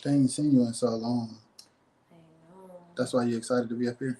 They ain't seen you in so long. I know. That's why you're excited to be up here.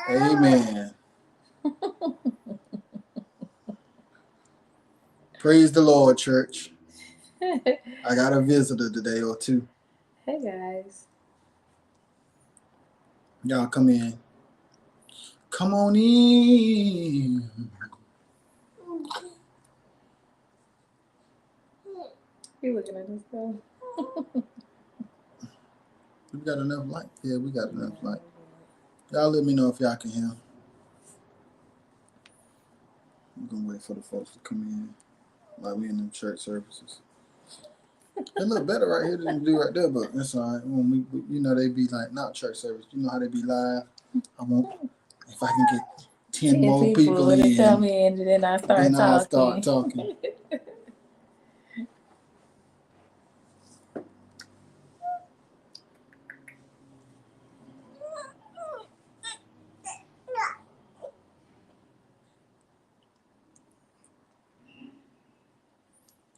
Yeah. Amen. Praise the Lord, church. I got a visitor today or two. Hey guys. Y'all come in. Come on in. You looking at this stuff? We got enough light? Yeah, we got enough light. Y'all let me know if y'all can hear. I'm gonna wait for the folks to come in while we in the church services. They look better right here than they do right there, but that's all right. When we they be like not church service. You know how they be live. I want if I can get 10 more people to come in, in, and then I start then I'll talking. start talking.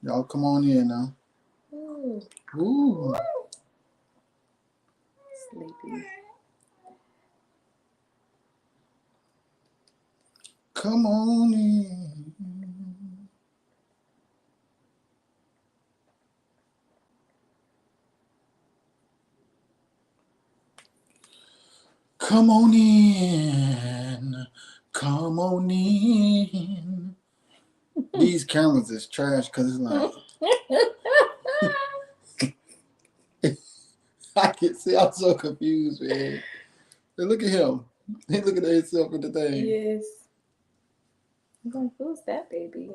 Y'all come on in now. Ooh, Ooh. sleepy. Come on in. Come on in. Come on in. These cameras is trash because it's like I can see. I'm so confused, man. Hey, look at him. He looking at himself in the thing. Yes. I'm like, who's that baby?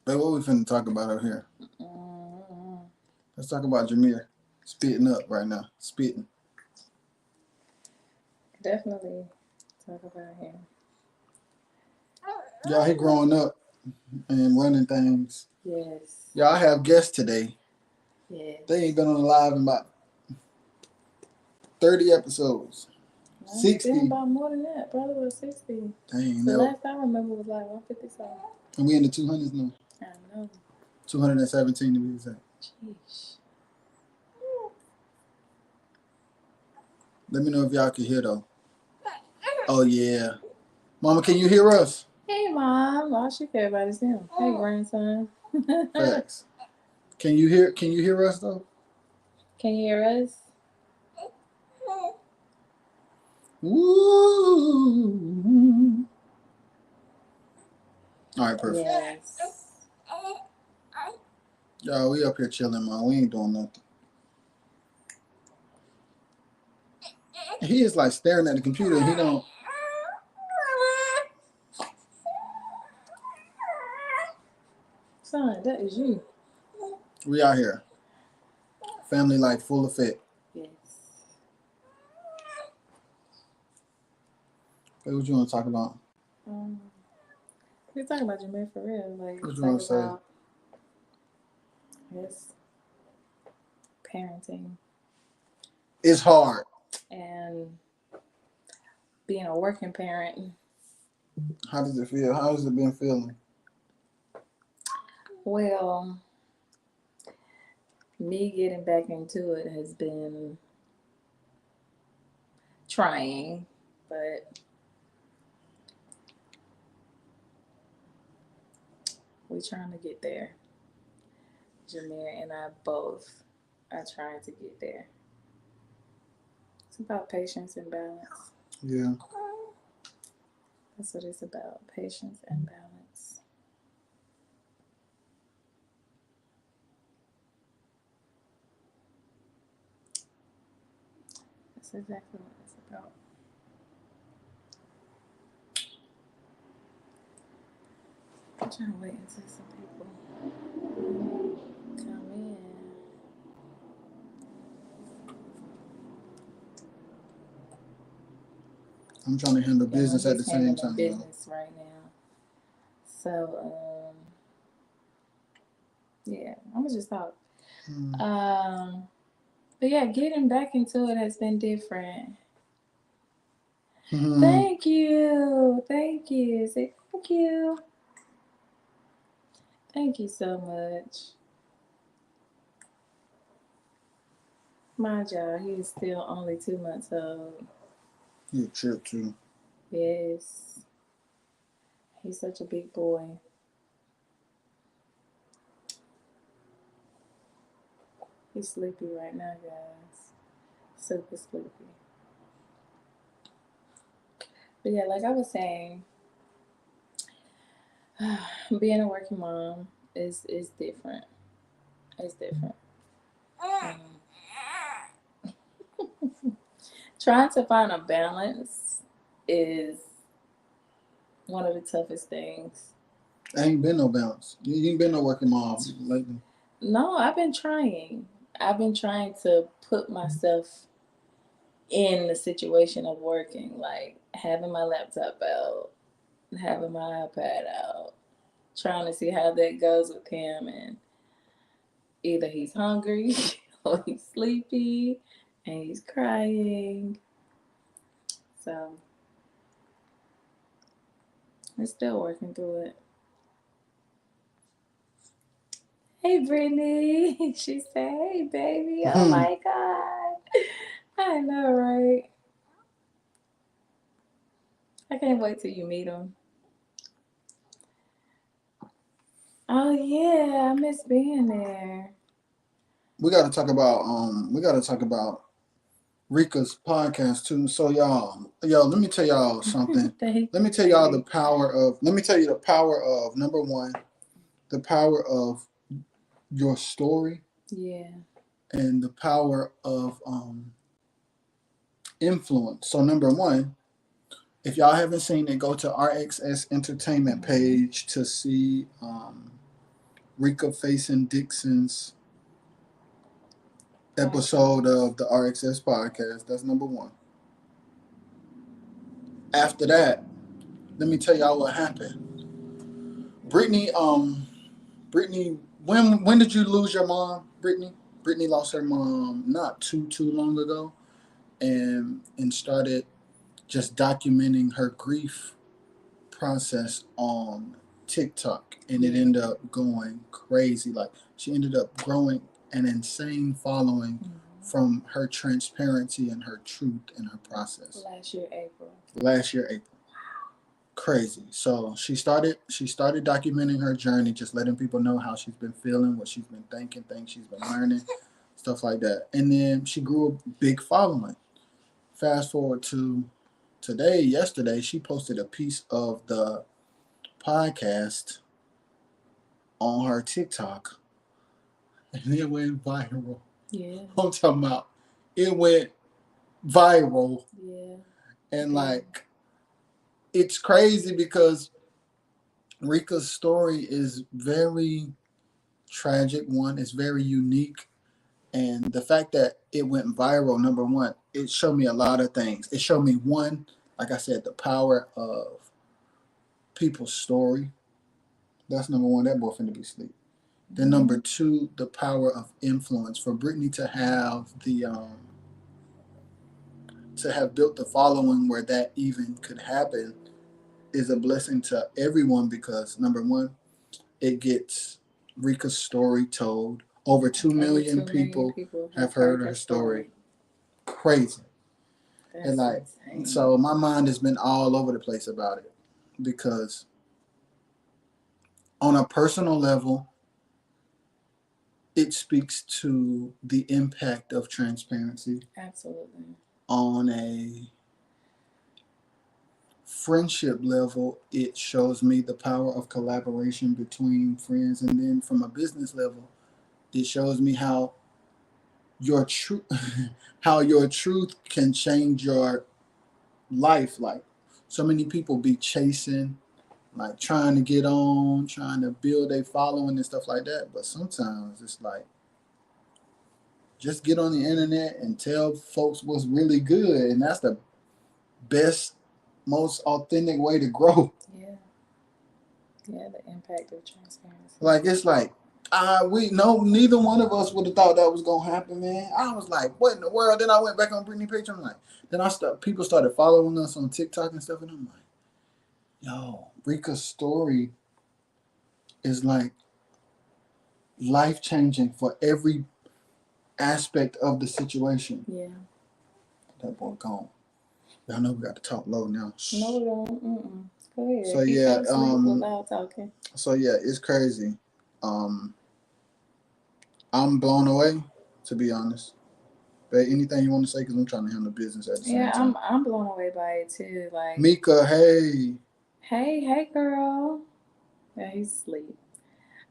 Hey, what we finna talk about out here? Mm, Let's talk about Jameer spitting up right now. Spitting. definitely talk about him. Y'all, he growing up and running things. Yes. Y'all, I have guests today. Yes. They ain't been on the live in about 30 episodes. No, 60. been about more than that. Probably about 60. Dang, The last I remember was like 150 something. And we in the 200s now. I know. 217 to be exact. Jeez. Let me know if y'all can hear though. Oh yeah. Mama, can you hear us? Hey, Mom. All she care about is him. Hey, grandson. Facts. Can you hear us though? Can you hear us? Woo. All right, perfect. Yes. Y'all, we up here chilling, man. We ain't doing nothing. He is like staring at the computer and he don't. Son, that is you. We out here. Family life full effect. Yes. Hey, what you want to talk about? We're talking about Jameer for real. Like, What you talk want to say? about It's parenting It's hard. and being a working parent. How does it feel? How has it been feeling? Well, me getting back into it has been trying, but we're trying to get there. Jameer and I both are trying to get there. It's about patience and balance. Yeah. That's what it's about, patience and balance. That's exactly what it's about. I'm trying to wait until some people come in. I'm trying to handle Yeah, business at the he's same handling time, though. business right now. So, yeah, I'm gonna just talk. Hmm. But yeah, getting back into it has been different. Hmm. Thank you. Thank you. Say thank you. Thank you so much. Mind y'all, he is still only 2 months old. You a trip too. Yes. He's such a big boy. He's sleepy right now, guys. Super sleepy. But yeah, like I was saying, being a working mom is different. It's different. Um, trying to find a balance is one of the toughest things. I ain't been no balance. You ain't been no working mom lately. No, I've been trying. I've been trying to put myself in the situation of working, like having my laptop out, having my iPad out, trying to see how that goes with him. And either he's hungry or he's sleepy and he's crying. So we're still working through it. Hey, Brittany. She said, hey, baby. Oh, my God. I know, right? I can't wait till you meet him. Oh, yeah. I miss being there. We gotta talk about Rika's podcast too. So y'all, let me tell y'all something. Let me tell y'all the power of. Let me tell you the power of number one, the power of your story, Yeah. and the power of influence. So number one, if y'all haven't seen it, go to RXS Entertainment page to see Rika Facing Dixon's episode of the RXS podcast. That's number one. After that, let me tell y'all what happened. Brittany, Brittany, when did you lose your mom, Brittany? Brittany lost her mom not too long ago, and started just documenting her grief process on TikTok, and it ended up going crazy. Like she ended up growing an insane following from her transparency and her truth in her process. Last year, April. Crazy. So she started documenting her journey, just letting people know how she's been feeling, what she's been thinking, things she's been learning, stuff like that. And then she grew a big following. Fast forward to yesterday, she posted a piece of the podcast on her TikTok, and it went viral. Yeah. I'm talking about it went viral. Yeah. And like it's crazy because Rika's story is very tragic one. It's very unique. And the fact that it went viral, number one, it showed me a lot of things. It showed me one, like I said, the power of people's story. That's number one. That boy finna be asleep. Then number two, the power of influence. For Brittany to have built the following where that even could happen is a blessing to everyone because number one, it gets Rika's story told. Over 2 Over million 2 million people people have have heard heard her her story. story. Crazy. And That's like, insane. so my mind has been all over the place about it because on a personal level, it speaks to the impact of transparency. Absolutely. On a friendship level, it shows me the power of collaboration between friends. And then from a business level, it shows me how your truth how your truth can change your life. Like so many people be chasing, like trying to get on, trying to build a following and stuff like that. But sometimes it's like just get on the internet and tell folks what's really good, and that's the best, most authentic way to grow. Yeah. Yeah, the impact of transparency. Like it's like we no neither one of us would have thought that was gonna happen, man. I was like, what in the world? Then I went back on Brittany page. I'm like, then people started following us on TikTok and stuff, and I'm like, yo, Rika's story is like life changing for every aspect of the situation. Yeah. That boy gone. Y'all know we got to talk low now. No, we don't. Go ahead. So He yeah, fell asleep without talking. so yeah, it's crazy. Um, I'm blown away, to be honest. But anything you want to say? Because I'm trying to handle business at the Yeah, same time. I'm blown away by it too. Like, Mika, hey. hey, girl. Yeah, he's asleep.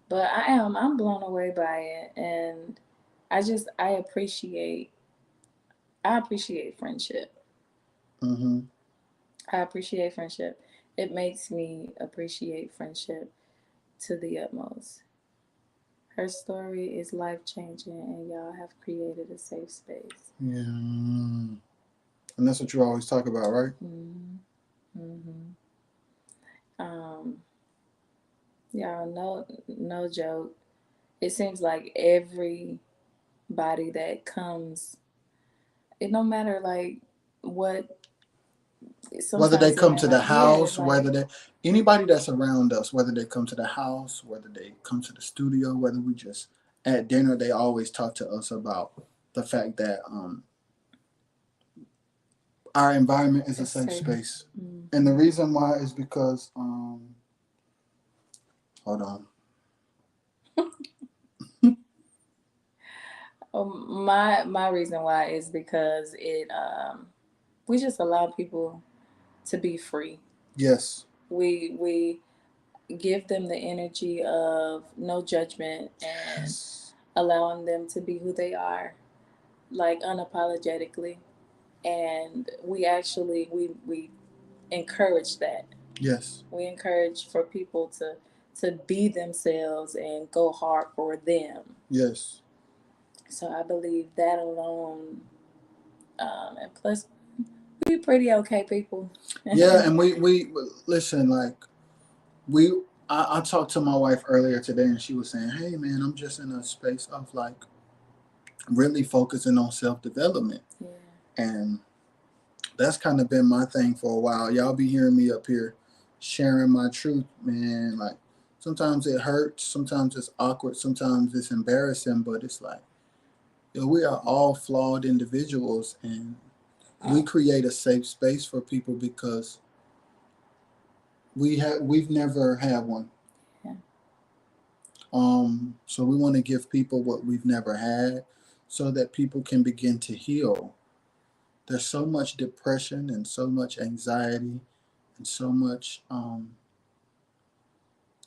But I'm blown away by it, and I appreciate friendship. Mm-hmm. I appreciate friendship. It makes me appreciate friendship to the utmost. Her story is life changing, and y'all have created a safe space. Yeah. And that's what you always talk about, right? Mm-hmm. Mm-hmm. Um, y'all, no joke. It seems like everybody that comes, it no matter like what. Whether they Sometimes it come may to the like yeah, house, like anybody that's around us, whether they come to the house, whether they come to the studio, whether we just at dinner, they always talk to us about the fact that our environment is a it's safe safe. space. And the Mm-hmm. reason why is because hold on. My reason why is because it we just allow people to be free. Yes. We give them the energy of no judgment and Yes. allowing them to be who they are, like unapologetically. And we encourage that. Yes. We encourage for people to be themselves and go hard for them. Yes. So I believe that alone, and plus we pretty okay people. Yeah, and we listen, like we I talked to my wife earlier today and she was saying, hey man, I'm just in a space of like really focusing on self development. Yeah. And that's kind of been my thing for a while. Y'all be hearing me up here sharing my truth, man. Like sometimes it hurts, sometimes it's awkward, sometimes it's embarrassing, but it's like, yo, we are all flawed individuals and we create a safe space for people because we've never had one. Yeah. So we want to give people what we've never had so that people can begin to heal. There's so much depression and so much anxiety and so much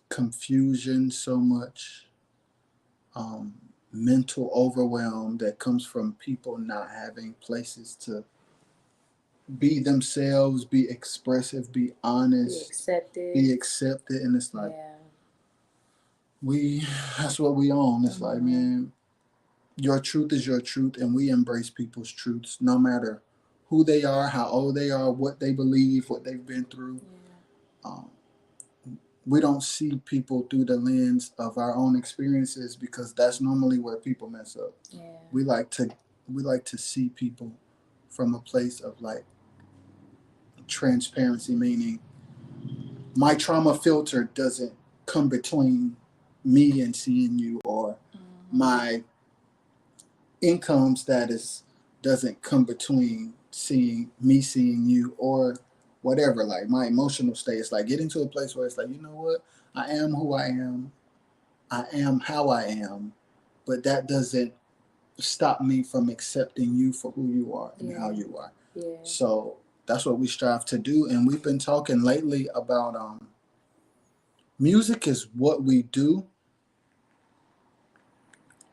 confusion, so much um, mental overwhelm that comes from people not having places to be themselves, be expressive, be Be honest, accepted. be accepted. And it's like, Yeah. we, that's what we own. It's like, Mm-hmm. man, your truth is your truth, and we embrace people's truths no matter who they are, how old they are, what they believe, what they've been through. Yeah. Um, we don't see people through the lens of our own experiences, because that's normally where people mess up. Yeah. We like to see people from a place of like transparency, meaning my trauma filter doesn't come between me and seeing you, or my income status doesn't come between seeing you, or whatever. Like my emotional state, it's like getting to a place where it's like, you know what, I am who I am, I am how I am, but that doesn't stop me from accepting you for who you are and how you are. Yeah. So that's what we strive to do. And we've been talking lately about music is what we do,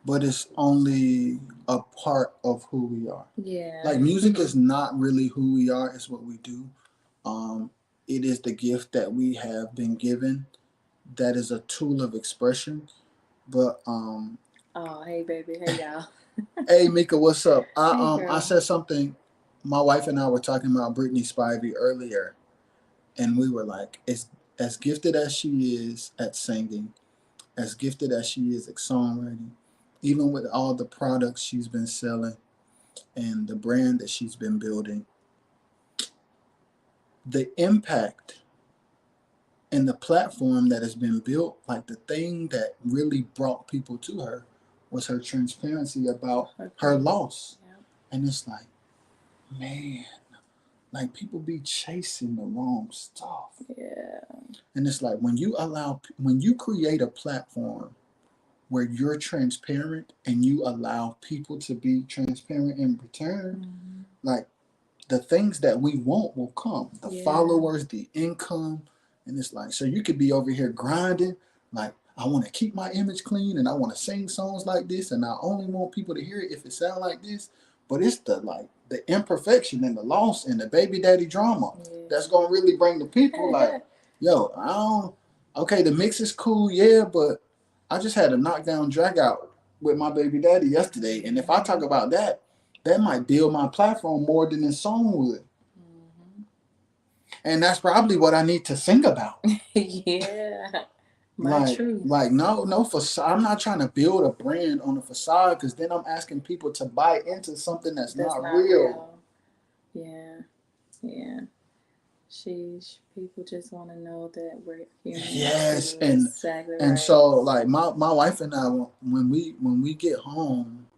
but it's only a part of who we are. Yeah. Like music is not really who we are, it's what we do. Um, it is the gift that we have been given. That is a tool of expression. But Oh, hey baby, hey y'all. hey Mika, what's up? Hey I girl. said something. My wife and I were talking about Brittany Spivey earlier, and we were like, as gifted as she is at singing, as gifted as she is at songwriting, even with all the products she's been selling and the brand that she's been building, the impact and the platform that has been built, like the thing that really brought people to her was her transparency about her Okay. loss. Yep. And it's like, man, like people be chasing the wrong stuff. Yeah. And it's like when you create a platform where you're transparent and you allow people to be transparent in return, like the things that we want will come. The followers, the income. And it's like, so you could be over here grinding, like, I want to keep my image clean and I want to sing songs like this and I only want people to hear it if it sounds like this. But it's the imperfection and the loss and the baby daddy drama that's gonna really bring the people like, yo, I don't okay, the mix is cool, yeah, but I just had a knockdown drag out with my baby daddy yesterday. And if I talk about that, that might build my platform more than the song would. And that's probably what I need to think about. Yeah. My truth. Like no facade. I'm not trying to build a brand on a facade, because then I'm asking people to buy into something that's not real. Yeah. Yeah. People just want to know that we're human. Yes, Too. Exactly and right. so like my wife and I, when we get home,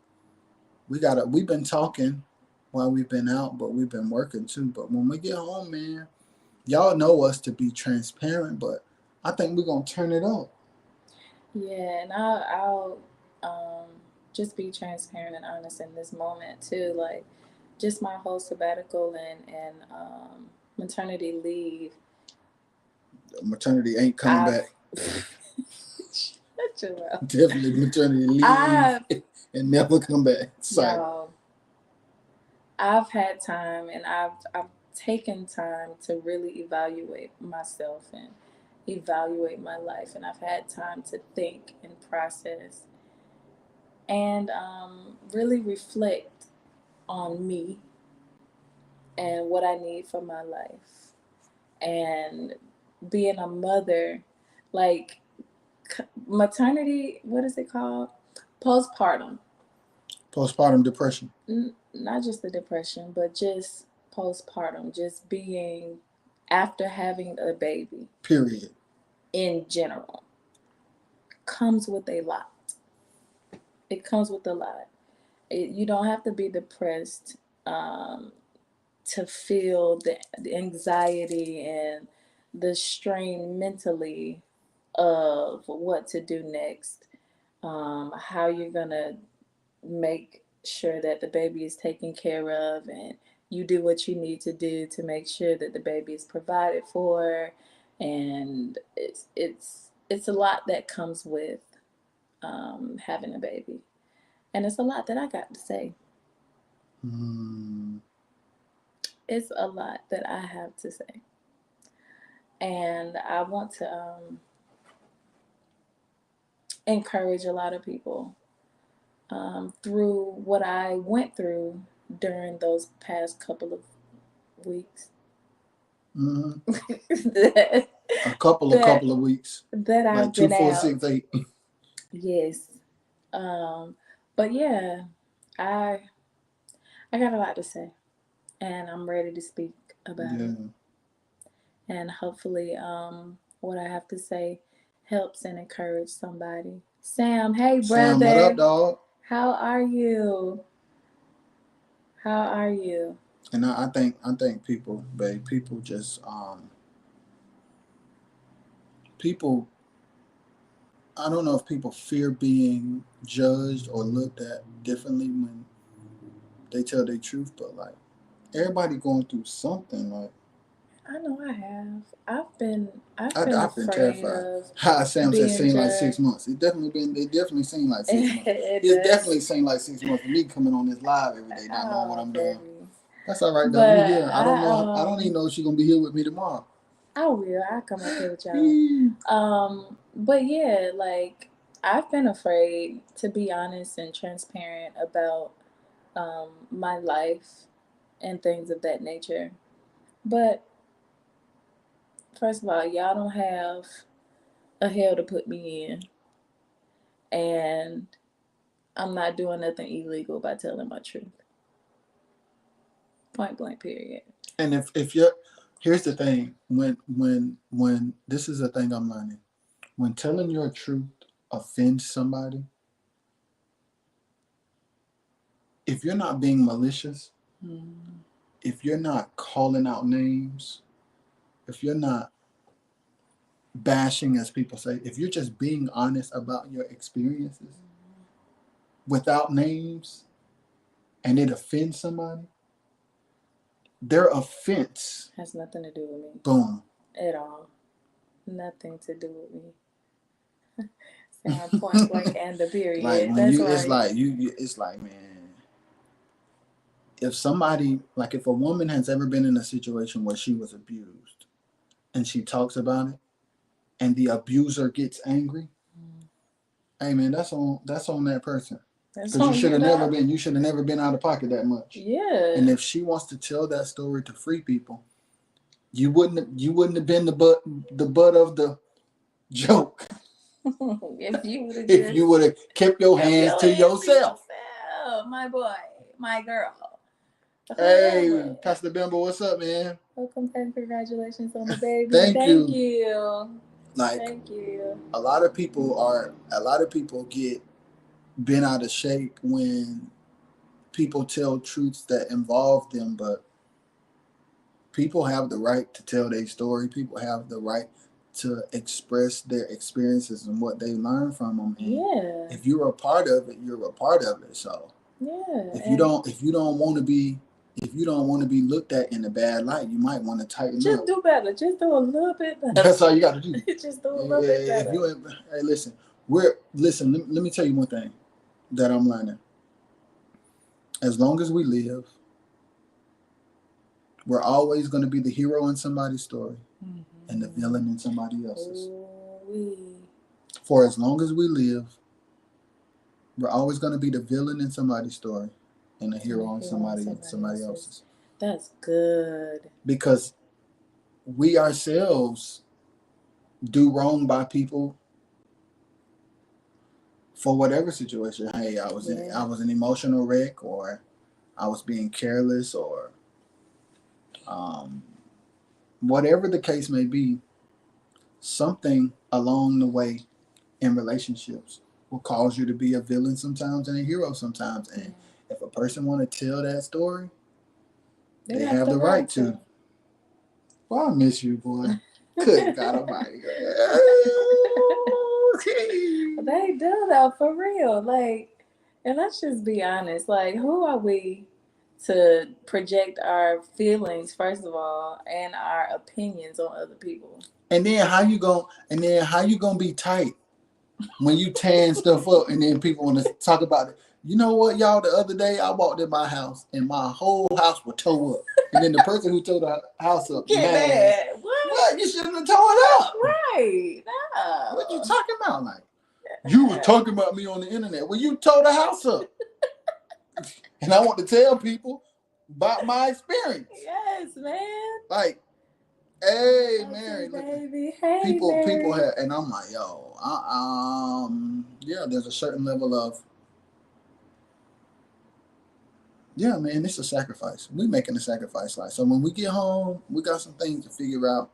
we've been talking while we've been out, but we've been working too. But when we get home, man, y'all know us to be transparent, but I think we're gonna turn it up. Yeah, and I'll just be transparent and honest in this moment too. Like, just my whole sabbatical and maternity leave. Maternity ain't coming I've back. shut your mouth. Definitely maternity leave I've and never come back. Sorry. y'all. I've had time, and I've taken time to really evaluate myself and evaluate my life, and I've had time to think and process and really reflect on me and what I need for my life. And being a mother, like maternity, what is it called? Postpartum. Postpartum depression. Not just the depression, but just postpartum, just being after having a baby. Period. In general, comes with a lot. It comes with a lot. You don't have to be depressed to feel the anxiety and the strain mentally of what to do next, how you're gonna make sure that the baby is taken care of, and you do what you need to do to make sure that the baby is provided for, and it's a lot that comes with having a baby, and it's a lot that I got to say. It's a lot that I have to say. And I want to encourage a lot of people through what I went through during those past couple of weeks. A couple of weeks. that Like I've two, been four, out. 6, 8. Yes. But yeah, I I got a lot to say, and I'm ready to speak about Yeah. it. And hopefully, what I have to say helps and encourage somebody. Sam, hey Sam, what up, brother, dog? how are you? How are you? And I think people, babe, people just people. I don't know if people fear being judged or looked at differently when they tell their truth, but like everybody going through something. Like I know I have. I've been I've been afraid terrified. of How Sam said, being seemed like 6 judged. months. It definitely seemed like 6 months. It It's does. definitely seemed like 6 months for me coming on this live every day, not knowing what Oh, I'm doing. baby. That's all right though. We But here. I don't know. I don't even know if she's gonna be here with me tomorrow. I will. I'll come up here with y'all. But yeah, like I've been afraid to be honest and transparent about my life and things of that nature. But first of all, y'all don't have a hell to put me in, and I'm not doing nothing illegal by telling my truth. Point blank. Period. And if you're, here's the thing. When this is a thing I'm learning. When telling your truth offends somebody, if you're not being malicious, Mm. if you're not calling out names, if you're not bashing, as people say, if you're just being honest about your experiences without names and it offends somebody, their offense, Has nothing to do with me boom. at all. Nothing to do with me. Sound point blank and the Like period. when That's you, it's right. like it's like, man, if somebody, like if a woman has ever been in a situation where she was abused and she talks about it and the abuser gets angry, Mm. hey man, that's on that person. That's Because you on should you, have never dog. been, you should have never been out of pocket that much. And Yeah. if she wants to tell that story to free people, you wouldn't have been the butt of the joke If you would have if just you would have kept your kept hands your to hands to yourself. yourself, my boy, my girl, Hey, whoever. Pastor Bimbo, what's up, man? Welcome and congratulations on the baby. Thank Thank you. you. Like Thank you. a lot of people get bent out of shape when people tell truths that involve them, but people have the right to tell their story. People have the right to express their experiences and what they learn from them. And Yeah. if you're a part of it, you're a part of it. So Yeah. if you And don't if you don't want to be if you don't want to be looked at in a bad light, you might want to tighten just up. do better. Just do a little bit better. That's all you got to do. Just do a little bit If better. you hey, listen, let me tell you one thing that I'm learning. As long as we live, we're always going to be the hero in somebody's story and the villain in somebody else's. Ooh-wee. For as long as we live, we're always going to be the villain in somebody's story and the And the hero in hero on somebody else's. That's good. Because we ourselves do wrong by people for whatever situation. Hey, Yeah. I was an emotional wreck, or I was being careless, or um, whatever the case may be. Something along the way in relationships will cause you to be a villain sometimes and a hero sometimes. Yeah. And if a person want to tell that story, They they have have the the right right to. to. Well, I miss you, boy. Good God Almighty. They do though, for real. Like, and let's just be honest. Like, who are we to project our feelings, first of all, and our opinions on other people? And then how you gonna be tight when you tan stuff up and then people want to talk about it? You know what, y'all? The other day I walked in my house and my whole house was tore up. And then the person who tore the house up Get mad. mad. What? What? You shouldn't have tore it up. Right. What you No. talking about? Like, you were talking about me on the internet. Well, you tore the house up. And I want to tell people about my experience. Yes, man. Like, Hey, Okay, Mary, look at baby. Hey, people Mary. have, and I'm like, yo, yeah, there's a certain level of, yeah, man, it's a sacrifice. We making a sacrifice, like, so when we get home, we got some things to figure out.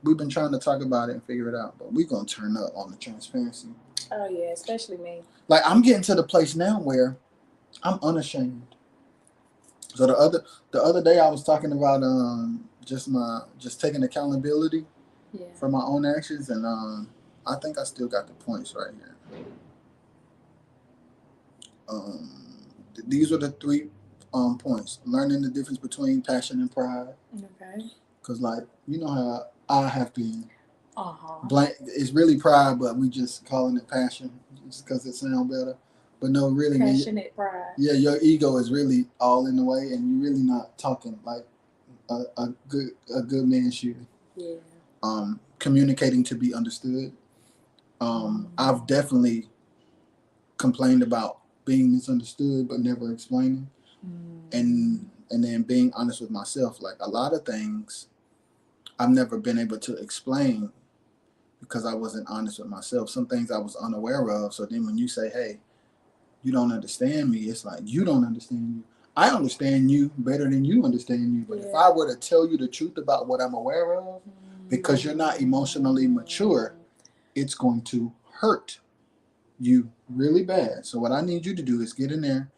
We've been trying to talk about it and figure it out, but we gonna turn up on the transparency. Oh yeah, especially me. Like, I'm getting to the place now where I'm unashamed. So the other day I was talking about just taking accountability Yeah. for my own actions, and I think I still got the points right here. These are the three points: learning the difference between passion and pride. Okay. Cause like you know how I have been Uh-huh. blank. It's really pride, but we just calling it passion just because it sounds better. But no, really, man. Passionate pride. Yeah, your ego is really all in the way, and you're really not talking like a good man should. Yeah. Communicating to be understood. I've definitely complained about being misunderstood but never explaining, and then being honest with myself. Like a lot of things I've never been able to explain because I wasn't honest with myself. Some things I was unaware of. So then when you say, "Hey, you don't understand me," it's like you don't understand you. I understand you better than you understand you. But if I were to tell you the truth about what I'm aware of, because you're not emotionally mature, it's going to hurt you really bad. So what I need you to do is get in there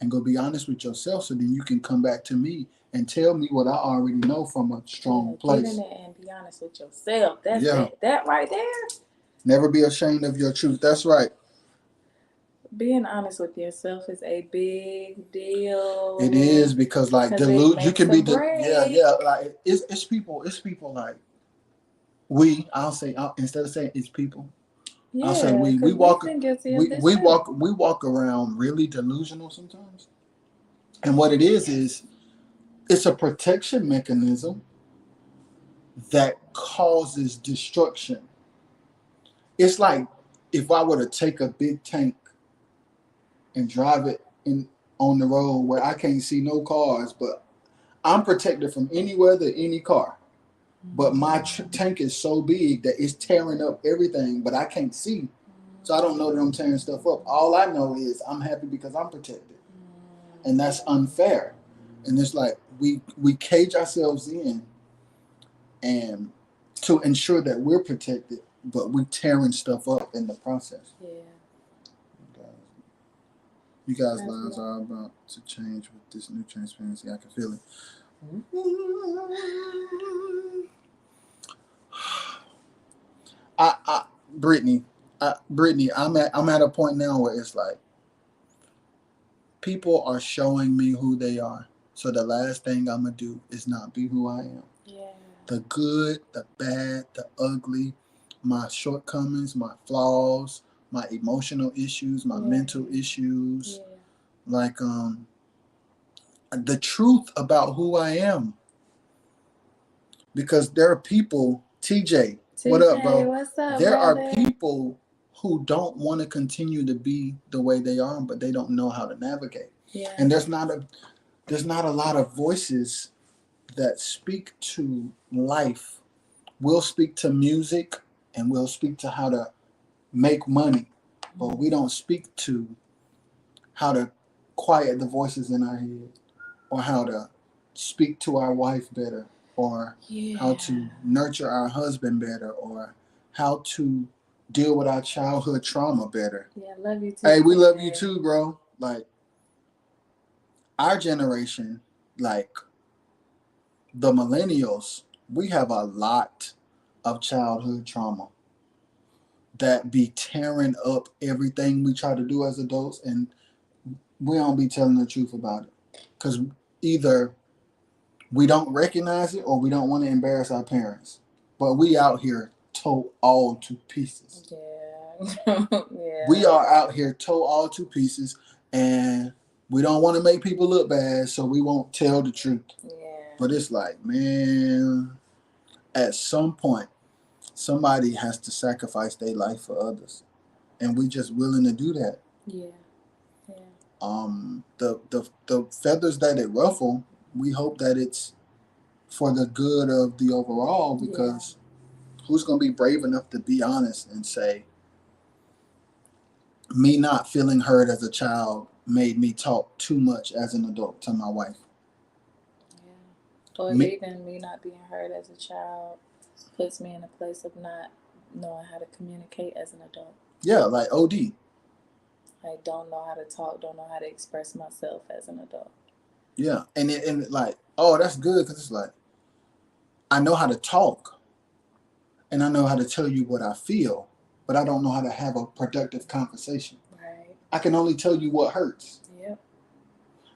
and go be honest with yourself so then you can come back to me and tell me what I already know from a strong place. Get in there and be honest with yourself. That's Yeah. that right there. Never be ashamed of your truth. That's right. Being honest with yourself is a big deal. It is because like delude you can be yeah like it's people like I'll say instead of saying it's people I'll say we walk we walk around really delusional sometimes, and what it is it's a protection mechanism that causes destruction. It's like if I were to take a big tank and drive it in on the road where I can't see no cars, but I'm protected from any weather, any car. But my tank is so big that it's tearing up everything, but I can't see. So I don't know that I'm tearing stuff up. All I know is I'm happy because I'm protected. And that's unfair. And it's like we cage ourselves in and to ensure that we're protected, but we tearing stuff up in the process. Yeah. You guys' lives are about to change with this new transparency. I can feel it. Brittany, I'm at a point now where it's like people are showing me who they are. So the last thing I'm gonna do is not be who I am. Yeah. The good, the bad, the ugly, my shortcomings, my flaws, my emotional issues, my mental issues, like the truth about who I am. Because there are people, TJ, what up, bro? What's up, there brother? are people who don't want to continue to be the way they are, but they don't know how to navigate. Yeah. And there's not a lot of voices that speak to life. We'll speak to music and we'll speak to how to make money, but we don't speak to how to quiet the voices in our head or how to speak to our wife better or how to nurture our husband better or how to deal with our childhood trauma better. Yeah, I love you too. Hey, we love you too, bro. Like our generation, like the millennials, we have a lot of childhood trauma that be tearing up everything we try to do as adults, and we don't be telling the truth about it because either we don't recognize it or we don't want to embarrass our parents, but we out here tore all to pieces. Yeah. Yeah. We are out here tore all to pieces, and we don't want to make people look bad, so we won't tell the truth. Yeah. But it's like, man, at some point, somebody has to sacrifice their life for others, and we just willing to do that. Yeah. Yeah. The feathers that it ruffle, we hope that it's for the good of the overall, because who's going to be brave enough to be honest and say, me not feeling heard as a child made me talk too much as an adult to my wife. Yeah. Or Me, even me not being heard as a child puts me in a place of not knowing how to communicate as an adult. yeah, like OD. I don't know how to talk, don't know how to express myself as an adult. Yeah, and like, oh, that's good, because it's like, I know how to talk and I know how to tell you what I feel, but I don't know how to have a productive conversation. Right. I can only tell you what hurts. Yep.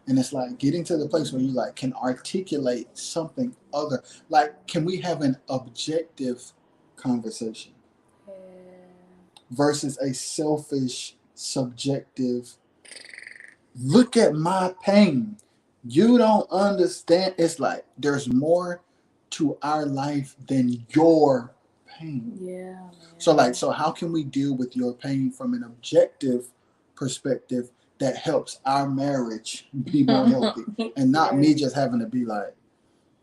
And it's like getting to the place where you like can articulate something other. Like, can we have an objective conversation Yeah. versus a selfish, subjective, look at my pain. You don't understand. It's like there's more to our life than your pain. Yeah, man. So how can we deal with your pain from an objective perspective that helps our marriage be more healthy, and not me just having to be like,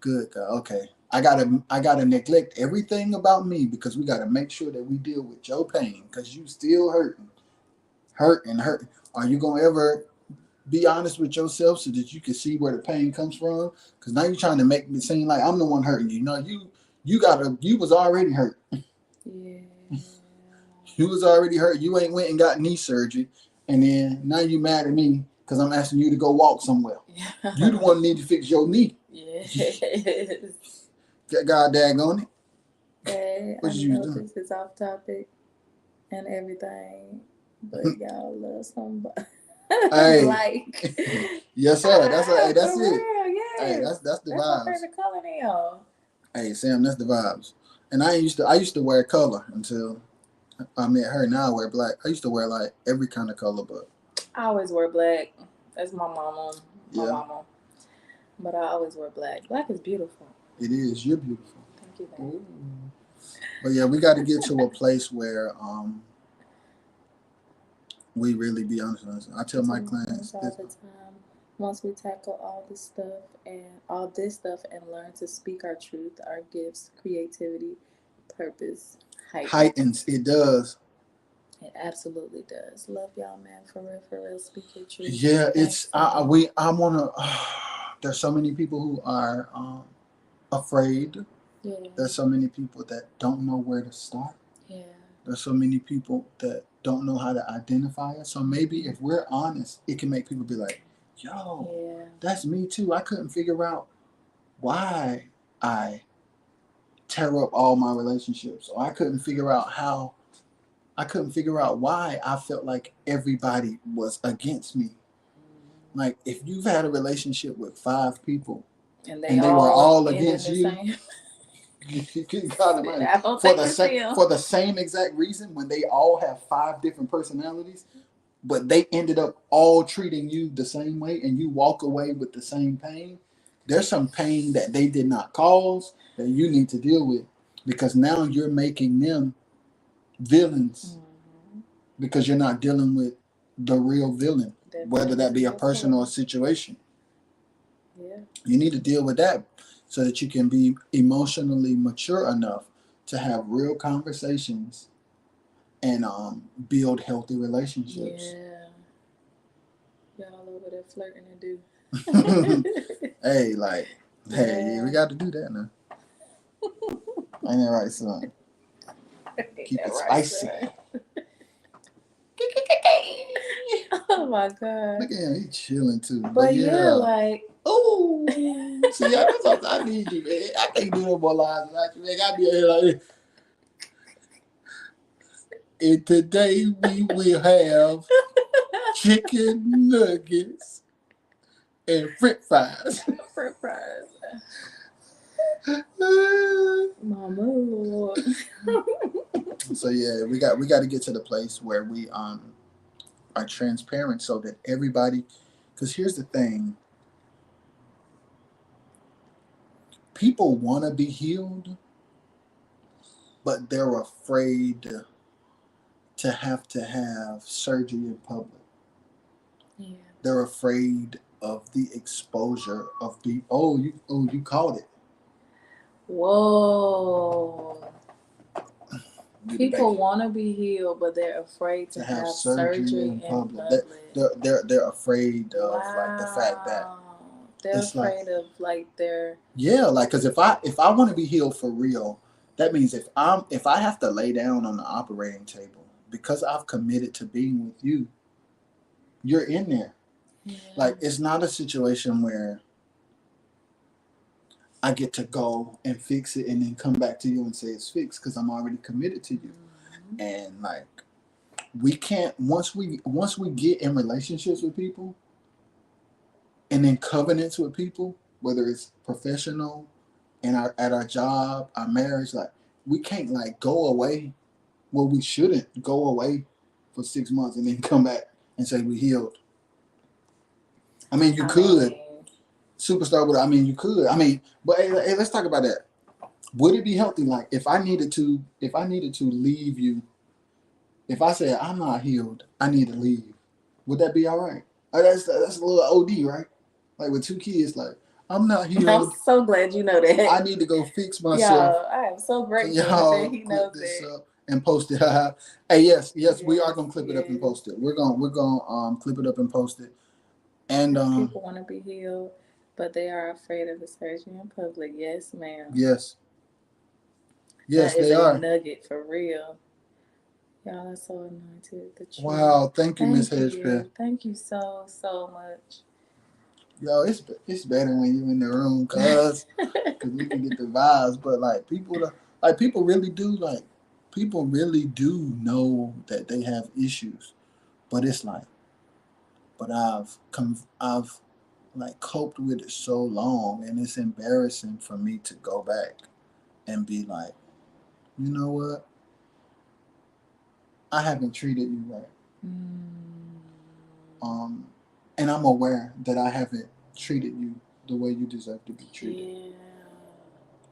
good God, okay, I gotta neglect everything about me because we gotta make sure that we deal with your pain because you still hurting. Are you gonna ever be honest with yourself so that you can see where the pain comes from? Because now you're trying to make me seem like I'm the one hurting you. No, you was already hurt. Yeah. You was already hurt. You ain't went and got knee surgery, and then now you mad at me because I'm asking you to go walk somewhere. You the one who need to fix your knee. Yes. God daggone it. Hey, What I you know doing? this is off topic and everything, but y'all love somebody. Hey. Like, Yes, sir. That's for that's it. real, Hey, yes. that's the That's my vibes. favorite color now. Hey, Sam, that's the vibes. And I used to wear color until I met her. Now I wear black. I used to wear like every kind of color, but I always wear black. That's my mama. My yeah, mama. But I always wear black. Black is beautiful. it is. You're beautiful. Thank you, babe. Ooh. But yeah, we got to get to a place where we really be honest with us. I tell my clients all the time. Once we tackle all this stuff and learn to speak our truth, our gifts, creativity, purpose heightens. It does. It absolutely does. Love y'all, man. For real. Speak your truth. Yeah, it's I wanna. There's so many people who are afraid. Yeah. There's so many people that don't know where to start. Yeah. There's so many people that don't know how to identify it. So maybe if we're honest, it can make people be like, yo, that's me too. I couldn't figure out why I tear up all my relationships. Or I couldn't figure out why I felt like everybody was against me. Like, if you've had a relationship with 5 people and they were all against you, for the same exact reason, when they all have 5 different personalities, but they ended up all treating you the same way and you walk away with the same pain, there's some pain that they did not cause that you need to deal with, because now you're making them villains because you're not dealing with the real villain, whether that be a person or a situation. Yeah. You need to deal with that so that you can be emotionally mature enough to have real conversations and build healthy relationships. Yeah. Y'all over there flirting and do. Hey, we got to do that now. Ain't that right, son? Keep it spicy. Oh my God. Look at him, he chilling too. But yeah, like, ooh. See, that's what I need you, man. I can't do no more lies without you, man. I gotta be here like this. And today we will have chicken nuggets and french fries. French fries. Mama. So yeah, we got to get to the place where we are transparent so that everybody, because here's the thing, people want to be healed, but they're afraid to have surgery in public. Yeah. They're afraid of the exposure of you caught it. Whoa. Do the People baby want to be healed, but they're afraid to to have have surgery surgery in in public. public. They're afraid of like the fact that Wow. They're it's like, afraid of like their. yeah, like, because if I want to be healed for real, that means if I have to lay down on the operating table because I've committed to being with you, you're in there. Yeah. Like, it's not a situation where I get to go and fix it and then come back to you and say it's fixed because I'm already committed to you. Mhm. And like, we can't, once we get in relationships with people and in covenants with people, whether it's professional and at our job, our marriage, like, we can't like go away. Well, we shouldn't go away for 6 months and then come back and say we healed. I mean, you I could, mean, superstar, but I mean, you could. I mean, but hey, let's talk about that. Would it be healthy, like, if I needed to leave you, if I said I'm not healed, I need to leave, would that be all right? That's a little OD, right? Like with two kids, like, I'm not I'm healed. so glad you know that. I need to go fix myself. Y'all, I am so Can grateful that y'all he clip knows this that. up and post it? Hey, yes, we are Yes, gonna clip it up and yes. post it. We're gonna clip it up and post it. And People want to be healed, but they are afraid of the surgery in public. Yes, ma'am. yes, That yes, is they a are. nugget for real. Y'all, that's so anointed. The truth. Wow, thank you, Miss Thank Hedgepeth. you. Thank you so, so much. Yo, it's better when you in the room, cause we can get the vibes. But like, people really do, like, people really do know that they have issues. But it's like, but I've like coped with it so long, and it's embarrassing for me to go back and be like, you know what? I haven't treated you right. Mm, Um, and I'm aware that I haven't treated you the way you deserve to be treated. yeah.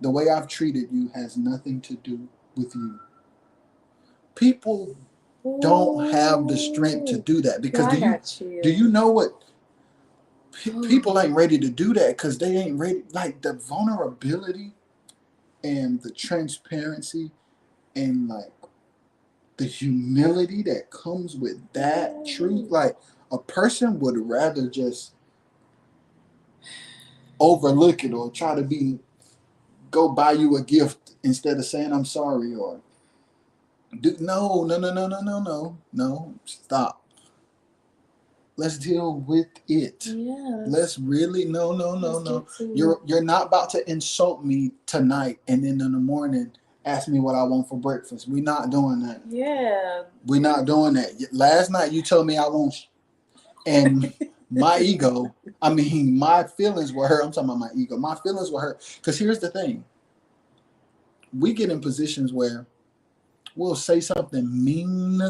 The way I've treated you has nothing to do with you. People don't have the strength to Ooh. do that Yo, because I do you got do chills. you know what Ooh. people ain't ready to do that because they ain't ready, like the vulnerability and the transparency and like the humility that comes with that truth, Yes. like a person would rather just overlook it or try to be go buy you a gift instead of saying I'm sorry or do no, stop. Let's deal with it. Yeah, Let's really let's no. get to it. You're not about to insult me tonight and then in the morning ask me what I want for breakfast. We're not doing that. Yeah. We're not doing that. Last night you told me I won't, and my ego. I mean, my feelings were hurt. I'm talking about my ego. My feelings were hurt because here's the thing: we get in positions where we'll say something mean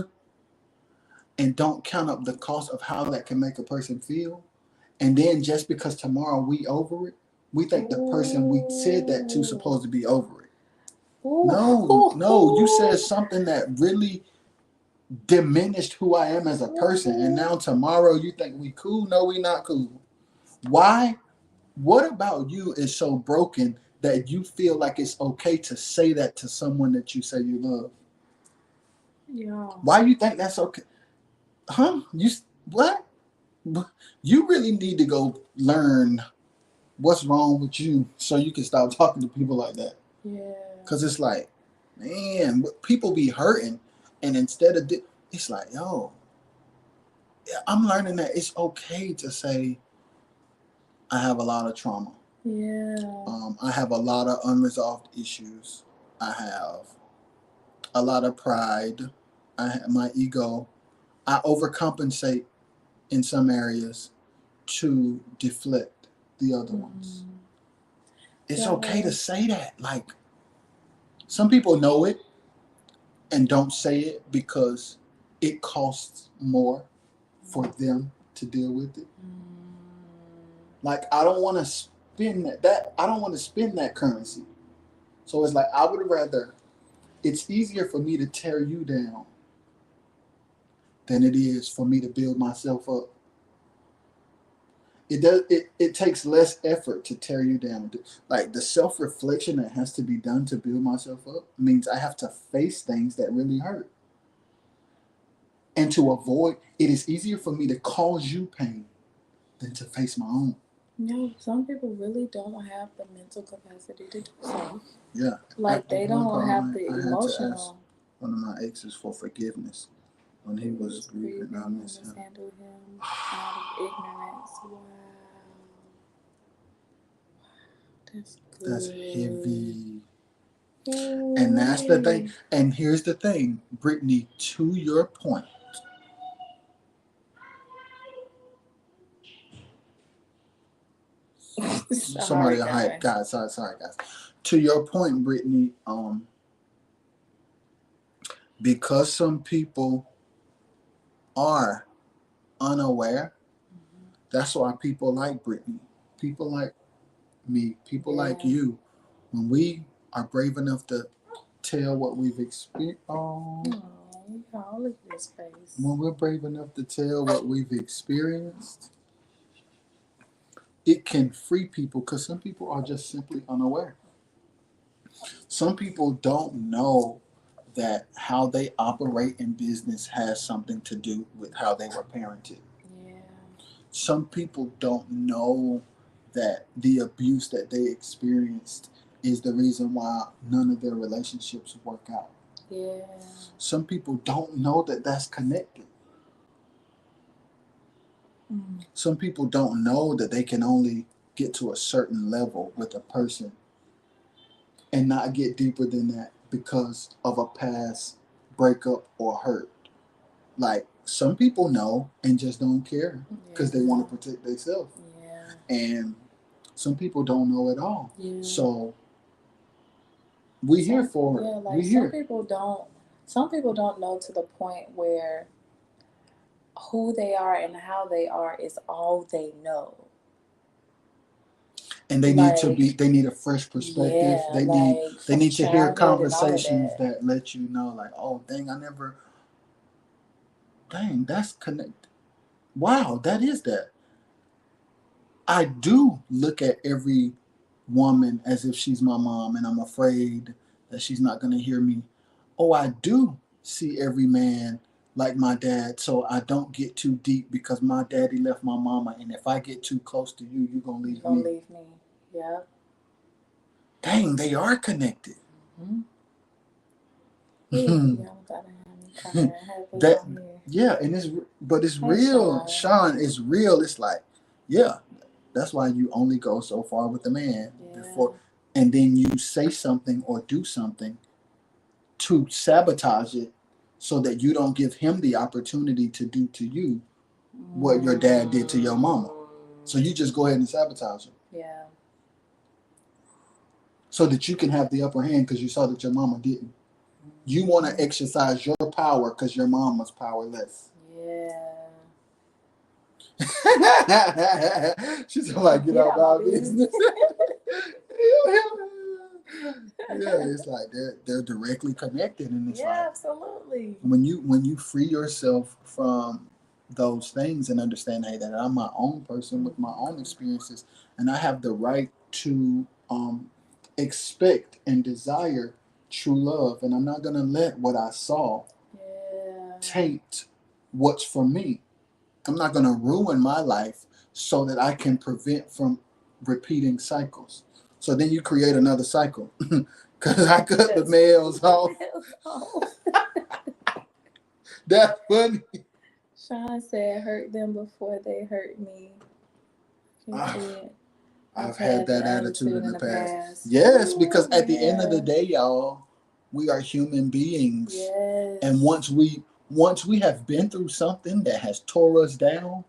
and don't count up the cost of how that can make a person feel. And then just because tomorrow we over it, we think the person we said that to Ooh. supposed to be over it. No, you said Ooh. something that really diminished who I am as a person. And Ooh. now tomorrow you think we cool? No, we not cool. Why? What about you is so broken that you feel like it's okay to say that to someone that you say you love? Yeah. Why you think that's okay? Huh? What? You really need to go learn what's wrong with you so you can stop talking to people like that. Yeah. Cause it's like, man, people be hurting, and instead of it's like, yo, I'm learning that it's okay to say I have a lot of trauma. Yeah. I have a lot of unresolved issues. I have a lot of pride. I have my ego. I overcompensate in some areas to deflect the other ones. Mm. It's okay to Yo. say that. Like, some people know it and don't say it because it costs more for them to deal with it. Mm. Like, I don't want to spend that I don't want to spend that currency. So it's like I would rather it's easier for me to tear you down than it is for me to build myself up. It takes less effort to tear you down. Like the self-reflection that has to be done to build myself up means I have to face things that really hurt. And to avoid, it is easier for me to cause you pain than to face my own. No, some people really don't have the mental capacity to do so. Yeah. Like they don't have the I had to ask emotional. one of my exes for forgiveness when he was grieving. I miss him. Mishandled him out of ignorance. Wow. That's good. That's heavy. Ooh. And that's the thing. And here's the thing, Brittany, to your point. Somebody hype, guys. Sorry, guys. To your point, Brittany, because some people are unaware, that's why people like Brittany, people like me, people like you, when we are brave enough to tell what we've experienced. When we're brave enough to tell what we've experienced, it can free people because some people are just simply unaware. Some people don't know that how they operate in business has something to do with how they were parented. Yeah. Some people don't know that the abuse that they experienced is the reason why none of their relationships work out. Yeah. Some people don't know that that's connected. Some people don't know that they can only get to a certain level with a person and not get deeper than that because of a past breakup or hurt. Like some people know and just don't care because they want to protect themselves. Yeah. And some people don't know at all. Yeah. So we here for it. Yeah, like some people don't know to the point where who they are and how they are is all they know. And they need a fresh perspective. Yeah, they need to hear conversations that let you know, like, oh dang, that's connected. Wow, that is that. I do look at every woman as if she's my mom and I'm afraid that she's not gonna hear me. Oh, I do see every man like my dad, so I don't get too deep because my daddy left my mama, and if I get too close to you, you're gonna leave me. Yeah. Dang, they are connected. Mm-hmm. And it's real, Sean. It's real. It's like, yeah, that's why you only go so far with a man before, and then you say something or do something to sabotage it, so that you don't give him the opportunity to do to you what your dad did to your mama. So you just go ahead and sabotage him. Yeah. So that you can have the upper hand because you saw that your mama didn't. You want to exercise your power because your mom was powerless. Yeah. She's like, get out my business. Yeah, it's like they're directly connected, and it's like, absolutely. When you free yourself from those things and understand, hey, that I'm my own person with my own experiences, and I have the right to expect and desire true love, and I'm not gonna let what I saw taint what's for me. I'm not gonna ruin my life so that I can prevent from repeating cycles. So then you create another cycle. Because I cut the males off. That's funny. Sean said, hurt them before they hurt me. I've had that attitude in the past. Yes, because at the end of the day, y'all, we are human beings. Yes. And once we have been through something that has tore us down,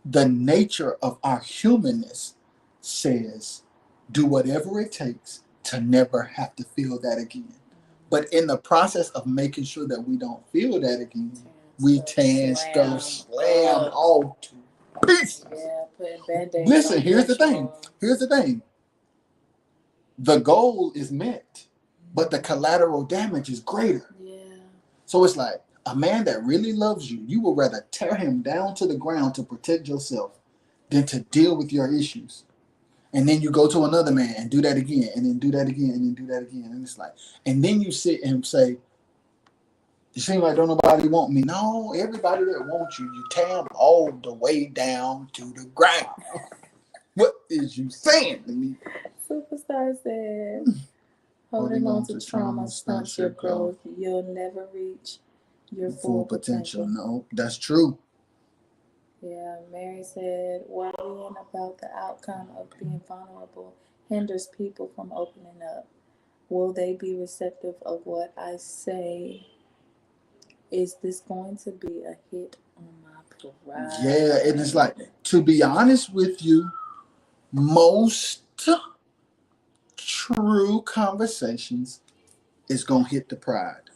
the nature of our humanness says, do whatever it takes to never have to feel that again. But in the process of making sure that we don't feel that again, we slam all to pieces. Yeah, putting Band-Aids. Listen, here's the thing. The goal is met, but the collateral damage is greater. Yeah. So it's like, a man that really loves you, you will rather tear him down to the ground to protect yourself than to deal with your issues. And then you go to another man and do that again, and then do that again, and then do that again. And it's like, and then you sit and say, "You seem like don't nobody want me." No, everybody that wants you, you tear them all the way down to the ground. What is you saying to me? Superstar said, holding on to trauma stunts your growth. You'll never reach your full potential. No, that's true. Yeah, Mary said, worrying about the outcome of being vulnerable hinders people from opening up. Will they be receptive of what I say? Is this going to be a hit on my pride? Yeah, and it's like, to be honest with you, most true conversations is going to hit the pride.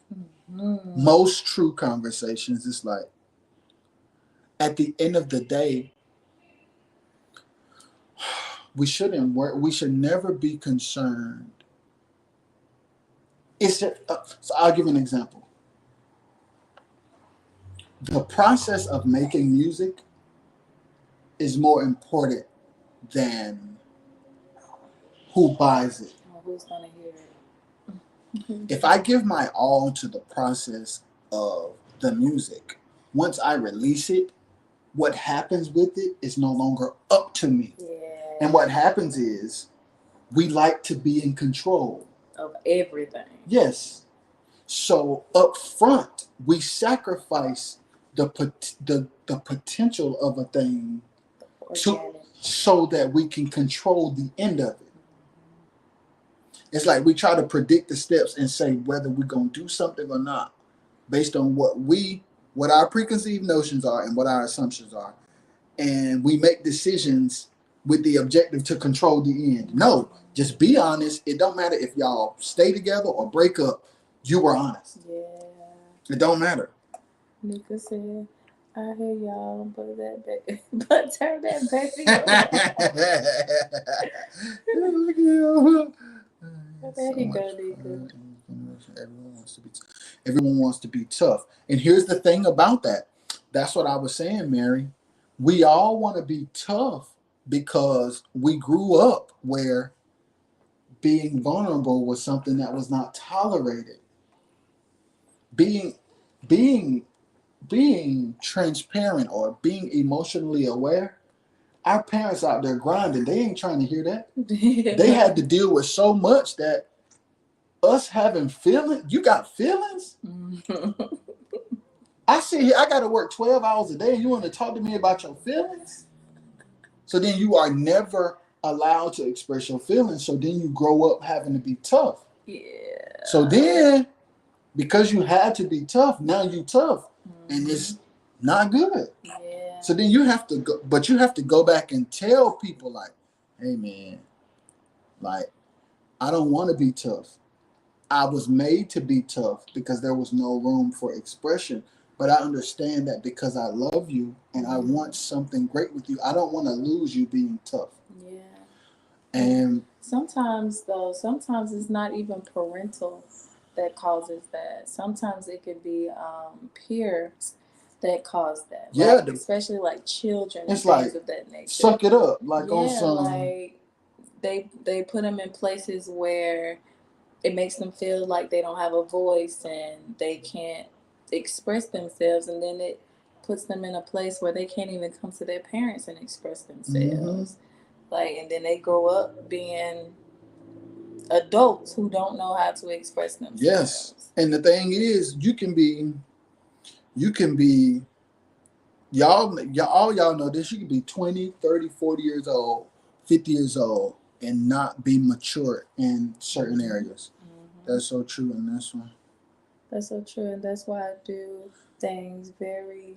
Mm-hmm. Most true conversations, it's like, at the end of the day, we should never be concerned. It's just, so I'll give you an example. The process of making music is more important than who buys it. Who's gonna hear it? If I give my all to the process of the music, once I release it, what happens with it is no longer up to me. Yeah. And what happens is we like to be in control of everything. Yes. So up front, we sacrifice the potential of a thing so that we can control the end of it. It's like we try to predict the steps and say whether we're going to do something or not based on what our preconceived notions are and what our assumptions are. And we make decisions with the objective to control the end. No, just be honest. It don't matter if y'all stay together or break up. You were honest. Yeah. It don't matter. Nika said, I hear y'all, but turn that baby on. Look at you. There you go, Nika. Everyone wants to be tough. And here's the thing about that. That's what I was saying, Mary. We all want to be tough because we grew up where being vulnerable was something that was not tolerated. Being transparent or being emotionally aware, our parents out there grinding, they ain't trying to hear that. They had to deal with so much that us having feelings, you got feelings? I sit here, I got to work 12 hours a day and you want to talk to me about your feelings? So then you are never allowed to express your feelings. So then you grow up having to be tough. Yeah. So then, because you had to be tough, now you tough. And it's not good. Yeah. So then you have to go, but you have to go back and tell people like, hey man, like, I don't want to be tough. I was made to be tough because there was no room for expression. But I understand that because I love you and I want something great with you, I don't want to lose you being tough. Yeah. And sometimes it's not even parental that causes that. Sometimes it could be peers that cause that. Yeah. Like, especially like children and things of that nature. Suck it up. Like yeah, on some. Like they put them in places where it makes them feel like they don't have a voice and they can't express themselves, and then it puts them in a place where they can't even come to their parents and express themselves. Like, and then they grow up being adults who don't know how to express themselves. Yes. And the thing is, you can be y'all know this, you can be 20, 30, 40 years old, 50 years old and not be mature in certain areas. That's so true in this one. That's so true, and that's why I do things very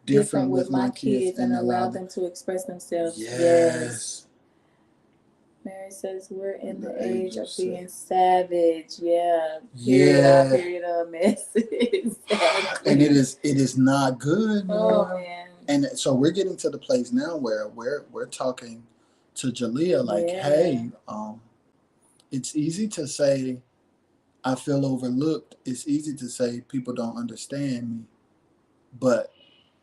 different with my kids and allow them to express themselves. Yes. Mary says we're in the age of being savage. Yeah. Period of message. Exactly. And it is not good. Man. And so we're getting to the place now where we're talking to Jalea like, hey, it's easy to say I feel overlooked. It's easy to say people don't understand me. But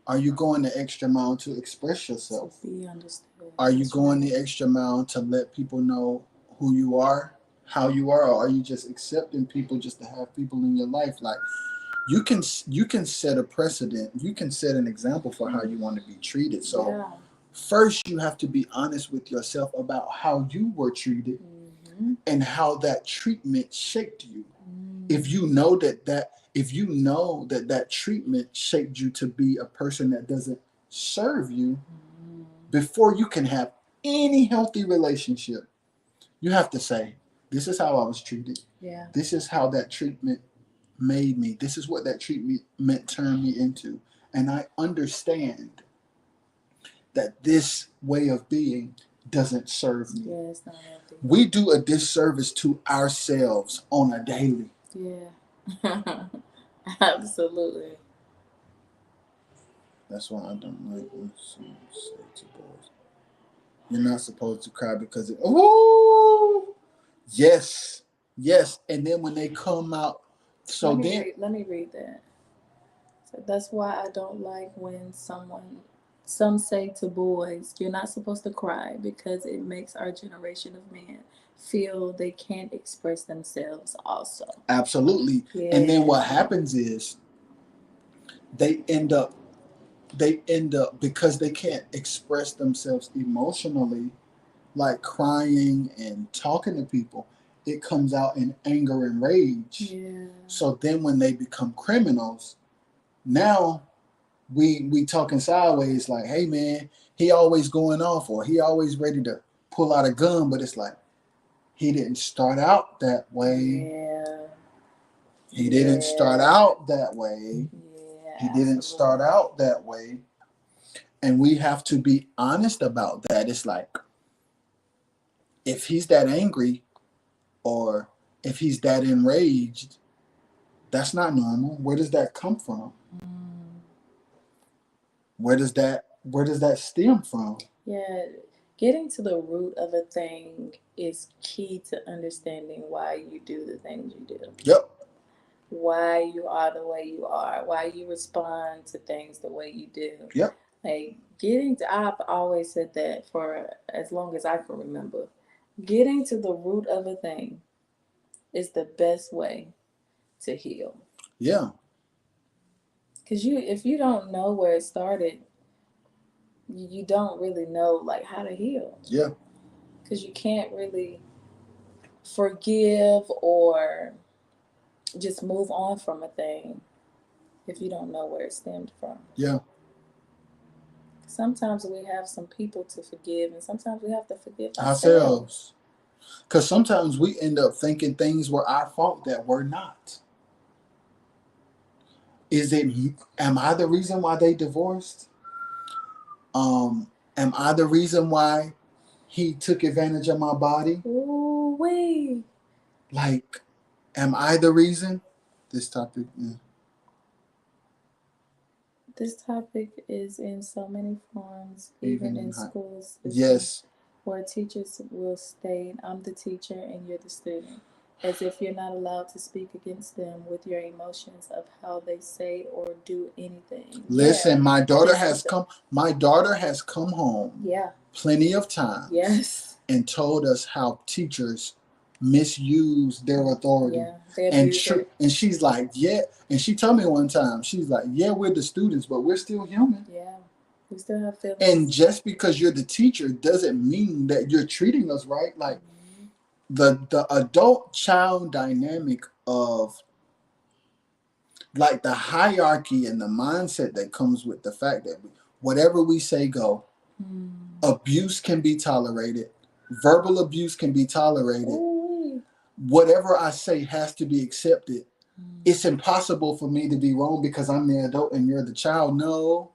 Are you going the extra mile to express yourself? To be understood. Are you going the extra mile to let people know who you are, how you are, or are you just accepting people just to have people in your life? Like you can set a precedent. You can set an example for how you want to be treated. So Yeah. first you have to be honest with yourself about how you were treated and how that treatment shaped you. If you know that treatment shaped you to be a person that doesn't serve you, before you can have any healthy relationship, you have to say, this is how I was treated. Yeah. This is how that treatment made me. This is what that treatment turned me into. And I understand that this way of being doesn't serve me. Yeah, it's not healthy. We do a disservice to ourselves on a daily. Yeah. Absolutely. That's why I don't like when someone say to boys, you're not supposed to cry because it, oh, yes, yes. And then when they come out, so let me read that. So that's why I don't like when some say to boys, you're not supposed to cry because it makes our generation of men feel they can't express themselves also. Absolutely. Yeah. And then what happens is they end up because they can't express themselves emotionally, like crying and talking to people, it comes out in anger and rage. Yeah. So then when they become criminals, now we talking sideways like, hey man, he always going off or he always ready to pull out a gun, but it's like he didn't start out that way. Yeah. He didn't start out that way. Yeah. He didn't start out that way. And we have to be honest about that. It's like, if he's that angry or if he's that enraged, that's not normal. Where does that come from? Where does that stem from? Yeah, getting to the root of a thing is key to understanding why you do the things you do. Yep. Why you are the way you are, why you respond to things the way you do. Yep. Like I've always said that for as long as I can remember. Getting to the root of a thing is the best way to heal. Yeah. Because if you don't know where it started, you don't really know like how to heal. Yeah. Because you can't really forgive or just move on from a thing if you don't know where it stemmed from. Yeah. Sometimes we have some people to forgive, and sometimes we have to forgive ourselves. Because sometimes we end up thinking things were our fault that were not. Am I the reason why they divorced? Am I the reason why he took advantage of my body? Ooh, wait. Like, am I the reason? This topic. Yeah. This topic is in so many forms, even in schools. Yes. Where teachers will state, I'm the teacher and you're the student, as if you're not allowed to speak against them with your emotions of how they say or do anything. Listen, my daughter has come home. Yeah. Plenty of times. Yes. And told us how teachers misuse their authority. Yeah. And she's like, yeah. And she told me one time, she's like, yeah, we're the students, but we're still human. Yeah. We still have feelings. And just because you're the teacher doesn't mean that you're treating us right. Like the adult-child dynamic of like the hierarchy and the mindset that comes with the fact that whatever we say go, abuse can be tolerated, verbal abuse can be tolerated. Ooh. Whatever I say has to be accepted. It's impossible for me to be wrong because I'm the adult and you're the child. No.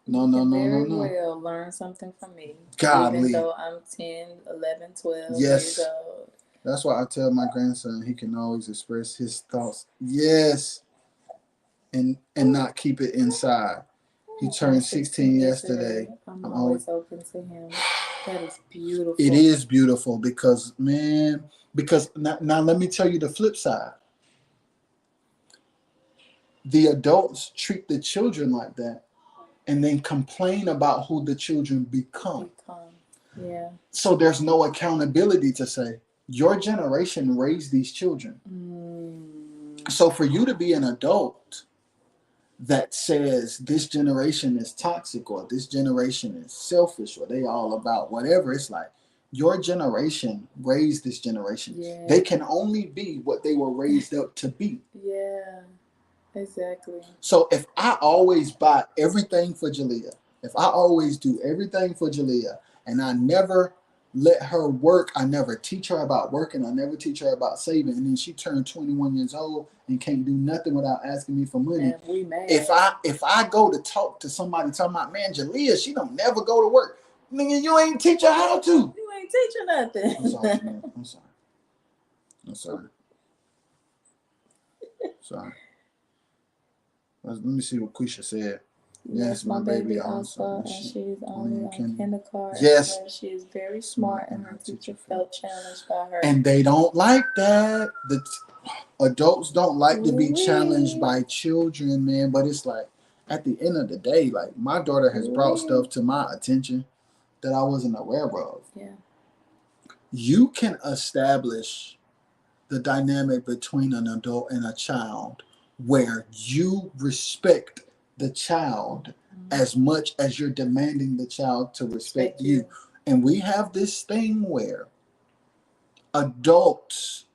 Very well learn something from me. Godly. Even though I'm 10, 11, 12 years old. That's why I tell my grandson he can always express his thoughts. Yes. And not keep it inside. He turned 16 yesterday. I'm always open to him. That is beautiful. It is beautiful because now let me tell you the flip side. the adults treat the children like that and then complain about who the children become. Yeah. So there's no accountability to say, your generation raised these children. So for you to be an adult that says this generation is toxic or this generation is selfish or they all about whatever, it's like, your generation raised this generation. Yeah. They can only be what they were raised up to be. Yeah, exactly. So if I always buy everything for Jalea, if I always do everything for Jalea, and I never let her work, I never teach her about working, I never teach her about saving, and then she turned 21 years old and can't do nothing without asking me for money. And we mad. If I go to talk to somebody talking about, man, Jalea, she don't never go to work. Nigga, you ain't teach her how to. You ain't teaching nothing. I'm sorry, man. I'm sorry. I'm sorry. Sorry. Let me see what Quisha said. Yes, my baby also, and she is only on kindergarten. Yes. She is very smart, and her teacher felt challenged by her. And they don't like that. The adults don't like to be challenged by children, man. But it's like, at the end of the day, like, my daughter has brought stuff to my attention that I wasn't aware of. Yeah. You can establish the dynamic between an adult and a child where you respect the child as much as you're demanding the child to respect you. And we have this thing where adults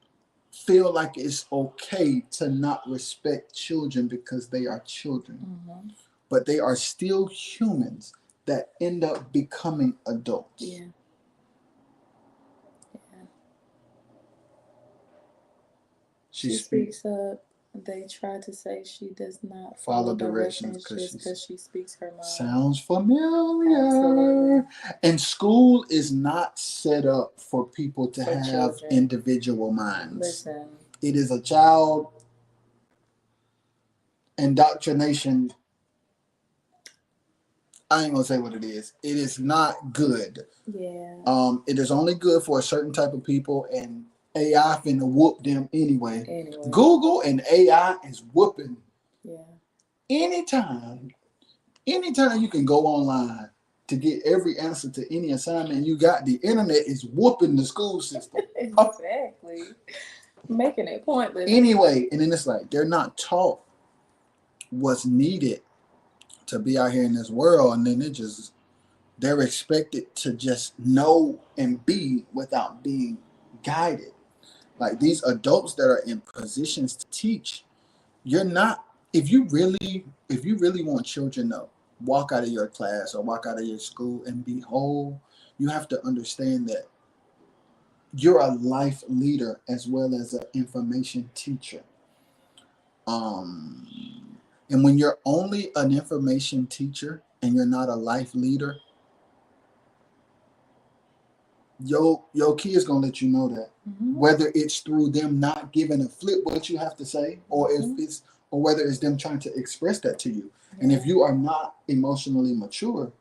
feel like it's okay to not respect children because they are children. But they are still humans that end up becoming adults. Yeah. She speaks up. They try to say she does not follow directions just because she speaks her mind. Sounds familiar. Absolutely. And school is not set up for people to have children. Individual minds. Listen. It is a child indoctrination. I ain't gonna say what it is. It is not good. Yeah. It is only good for a certain type of people, and AI finna whoop them anyway. Google and AI is whooping. Yeah. Anytime you can go online to get every answer to any assignment you got, the internet is whooping the school system. Exactly. Making it pointless. Anyway, and then it's like, they're not taught what's needed to be out here in this world, and then they're expected to just know and be without being guided. Like, these adults that are in positions to teach, you're not, if you really want children to walk out of your class or walk out of your school and be whole, you have to understand that you're a life leader as well as an information teacher. And when you're only an information teacher and you're not a life leader, your kids gonna let you know that. Whether it's through them not giving a flip what you have to say, or or whether it's them trying to express that to you. Yeah. And if you are not emotionally mature,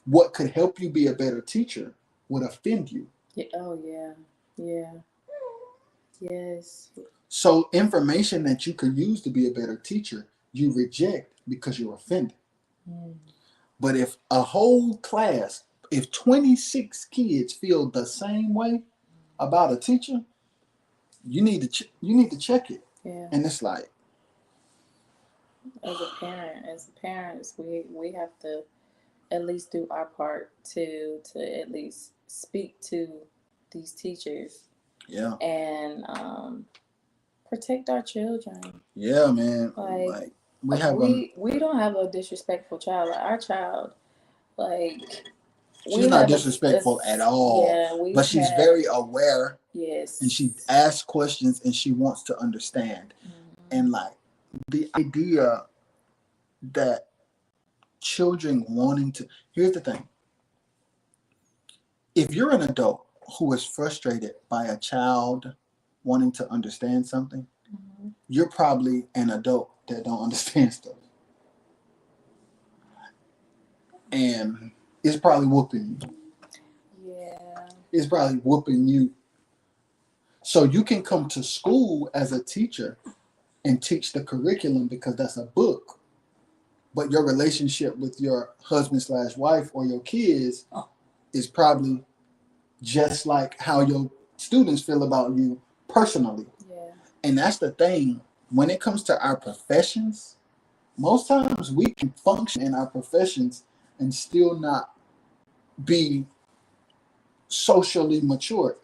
what could help you be a better teacher would offend you. Yeah. Oh yeah. Yeah. Yes. So information that you could use to be a better teacher, you reject because you're offended. But if a whole class, if 26 kids feel the same way about a teacher, you need to check it. Yeah. And it's like, as parents, we have to at least do our part to at least speak to these teachers. Yeah. And protect our children. Yeah, man. Like we don't have a disrespectful child. Like, our child, like, she's not disrespectful at all. Yeah, but she's very aware. Yes. And she asks questions and she wants to understand. And like, the idea that children wanting to, here's the thing. If you're an adult who is frustrated by a child wanting to understand something, you're probably an adult that don't understand stuff. And it's probably whooping you. Yeah. It's probably whooping you. So you can come to school as a teacher and teach the curriculum because that's a book. But your relationship with your husband/wife or your kids is probably just like how your students feel about you personally. Yeah. And that's the thing. When it comes to our professions, most times we can function in our professions and still not be socially mature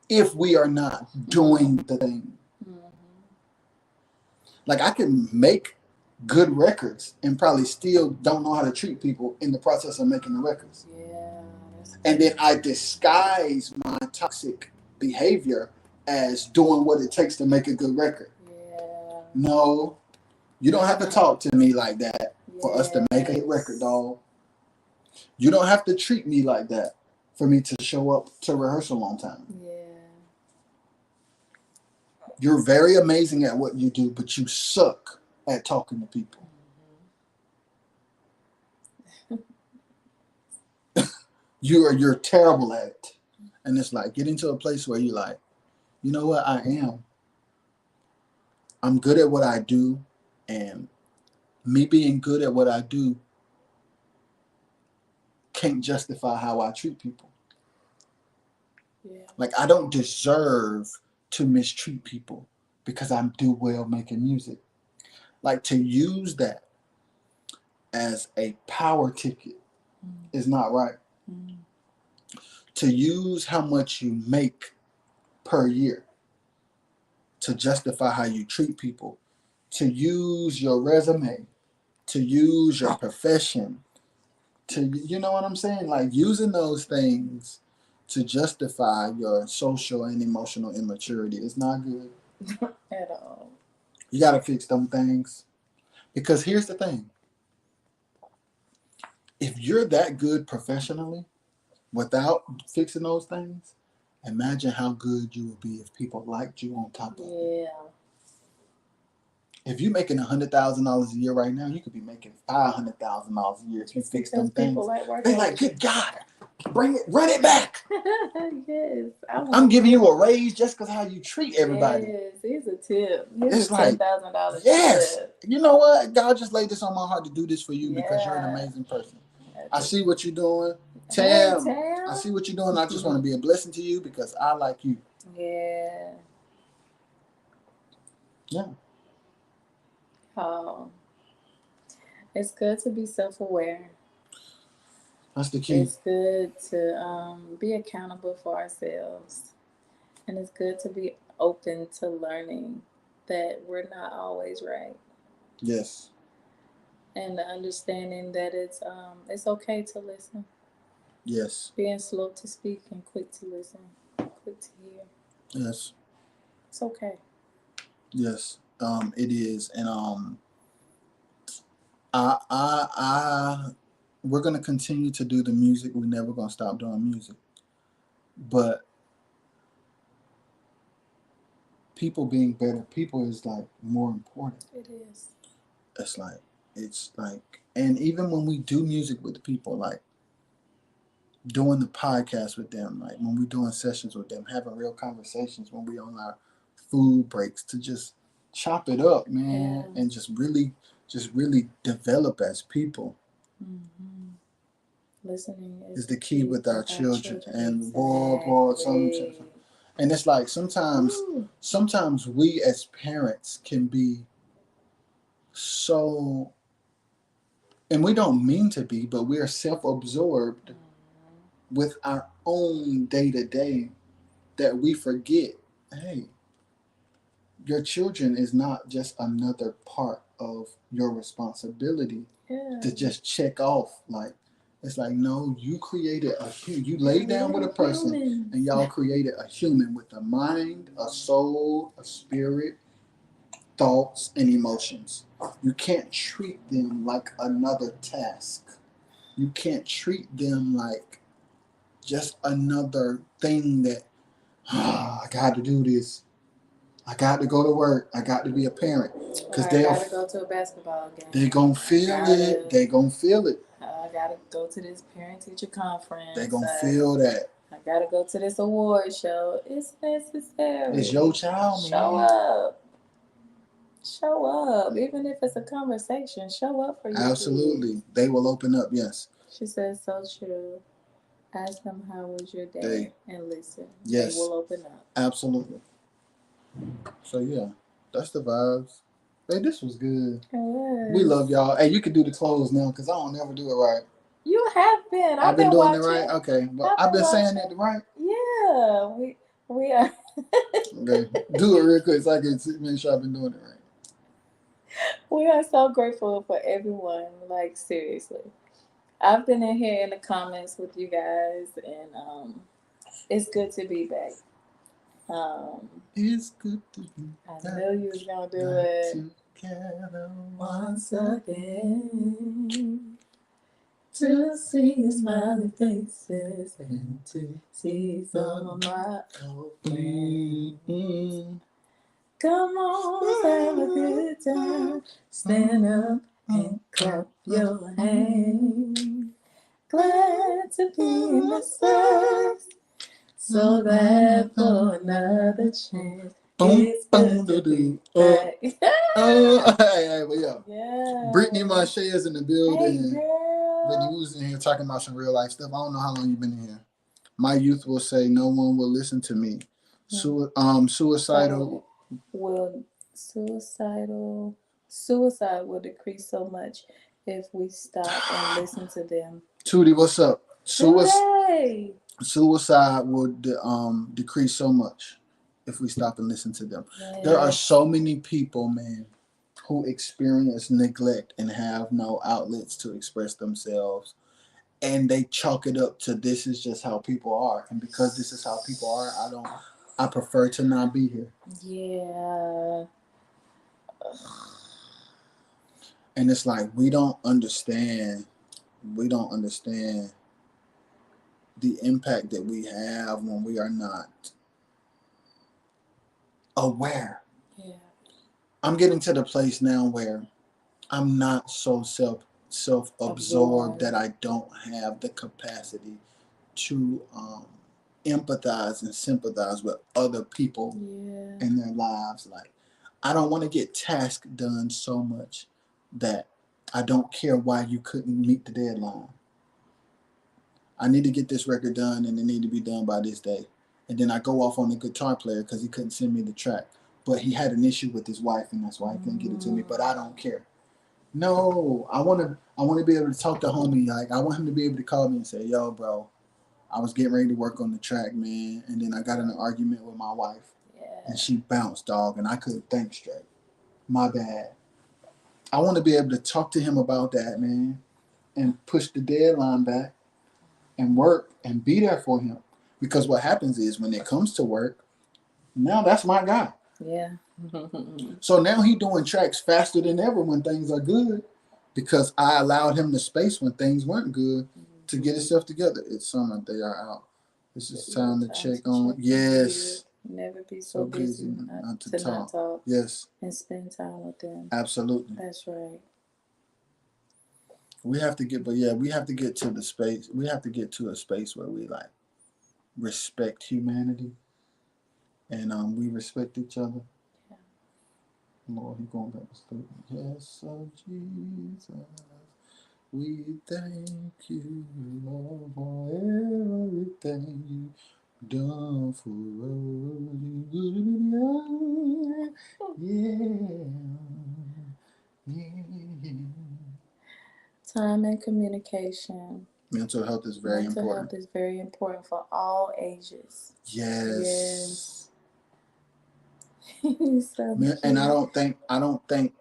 if we are not doing the thing. Mm-hmm. Like I can make good records and probably still don't know how to treat people in the process of making the records. Yeah. And then I disguise my toxic behavior as doing what it takes to make a good record. Yeah. No, you don't have to talk to me like that for us to make a hit record, dog. You don't have to treat me like that for me to show up to rehearsal on time. Yeah. You're very amazing at what you do, but you suck at talking to people. You're terrible at it. And it's like getting to a place where you're like, you know what, I'm good at what I do, and me being good at what I do can't justify how I treat people. Yeah. Like I don't deserve to mistreat people because I do well making music. Like to use that as a power ticket is not right. Mm. To use how much you make per year to justify how you treat people, to use your resume, to use your profession, to, you know what I'm saying? Like using those things to justify your social and emotional immaturity is not good. At all. You got to fix them things. Because here's the thing. If you're that good professionally without fixing those things, imagine how good you would be if people liked you on top of it. Yeah. If you're making $100,000 a year right now, you could be making $500,000 a year if you fix them things. They're like, good God, run it back. Yes. I'm giving you a raise just because how you treat everybody. Yes. Here's a tip. Here's It's a like, $10,000 yes. tip. You know what? God just laid this on my heart to do this for you because you're an amazing person. I see what you're doing. Tam, I see what you're doing. I just want to be a blessing to you because I like you. Yeah. Yeah. Oh. It's good to be self-aware. That's the key. It's good to be accountable for ourselves. And it's good to be open to learning that we're not always right. Yes. And the understanding that it's okay to listen. Yes. Being slow to speak and quick to listen, quick to hear. Yes. It's okay. Yes. It is. And I we're gonna continue to do the music. We're never gonna stop doing music. But people being better people is like more important. It is. It's like, and even when we do music with people, like doing the podcast with them, like when we're doing sessions with them, having real conversations, when we on our food breaks, to just chop it up, man, and just really develop as people. Mm-hmm. Listening is the key with our children. And and it's like sometimes we as parents can be so, and we don't mean to be, but we are self-absorbed with our own day-to-day that we forget, hey, your children is not just another part of your responsibility to just check off. Like, it's like, no, you created a human. You lay down with a person and y'all created a human with a mind, a soul, a spirit, thoughts, and emotions. You can't treat them like another task. You can't treat them like just another thing that, I got to do this. I got to go to work. I got to be a parent. Because I got to go to a basketball game. They're going to feel it. They're going to feel it. I got to go to this parent-teacher conference. They're going to feel that. I got to go to this award show. It's necessary. It's your child, man. Show up. Show up, even if it's a conversation. Show up for your Absolutely. kids. They will open up, yes. She says so true. Ask them how was your They, day and listen. They yes. will open up. Absolutely. So yeah, that's the vibes. Hey, this was good. We love Yes. y'all. Hey, you can do the close now because I don't never do it right. You have been. I've I've been been doing it right. watching. Okay, but I've I've been been saying it watching. right. Yeah, we are. Okay, do it real quick so I can make sure I've been doing it right. We are so grateful for everyone. Like seriously, I've been in here in the comments with you guys, and it's good to be back. Um, It's good to be I back, knew you was gonna do back it together once once again. To see your smiling faces and to see some of my old friends. Mm-hmm. Come on, let's have a good time. Stand up and clap your hands. Glad to be in the service. So glad for another chance. Boom, It's boom, good to do, be do. back. Oh, hey, but yeah. Yeah. Brittany Marche is in the Hey, building. Brittany, we girl. was in here talking about some real life stuff. I don't know how long you've been in here. My youth will say, "No one will listen to me." Suicidal. Will suicidal suicide will decrease so much if we stop and listen to them. Tootie, what's up? Hooray! Suicide would decrease so much if we stop and listen to them. There are Yes. so many people, man, who experience neglect and have no outlets to express themselves, and they chalk it up to this is just how people are, and because this is how people are, I prefer to not be here. Yeah. And it's like we don't understand the impact that we have when we are not aware. Yeah. I'm getting to the place now where I'm not so self absorbed that I don't have the capacity to empathize and sympathize with other people Yeah. in their lives. Like, I don't want to get tasks done so much that I don't care why you couldn't meet the deadline. I need to get this record done and it need to be done by this day. And then I go off on the guitar player because he couldn't send me the track. But he had an issue with his wife and that's why he couldn't get it to me. But I don't care. No, I wanna be able to talk to homie. Like, I want him to be able to call me and say, "Yo, bro, I was getting ready to work on the track, man, and then I got in an argument with my wife, Yeah. and she bounced, dog, and I couldn't think straight. My bad." I want to be able to talk to him about that, man, and push the deadline back and work and be there for him. Because what happens is when it comes to work, now that's my guy. Yeah. So now he doing tracks faster than ever when things are good because I allowed him the space when things weren't good to get himself together. It's summer, they are out. This is time to check on. Yes. Never be so So busy busy not to to not talk. talk Yes, and spend time with them. absolutely. That's right. We have to get, but yeah, we have to get to the space. We have to get to a space where we like respect humanity and we respect each other. Yeah. Lord, he going back to sleep. Yes, oh Jesus. We thank you, Lord, for everything you done for us. You good yeah. Time and communication. Mental health is very Mental important. health is very important for all ages. Yes. So And I cute. don't think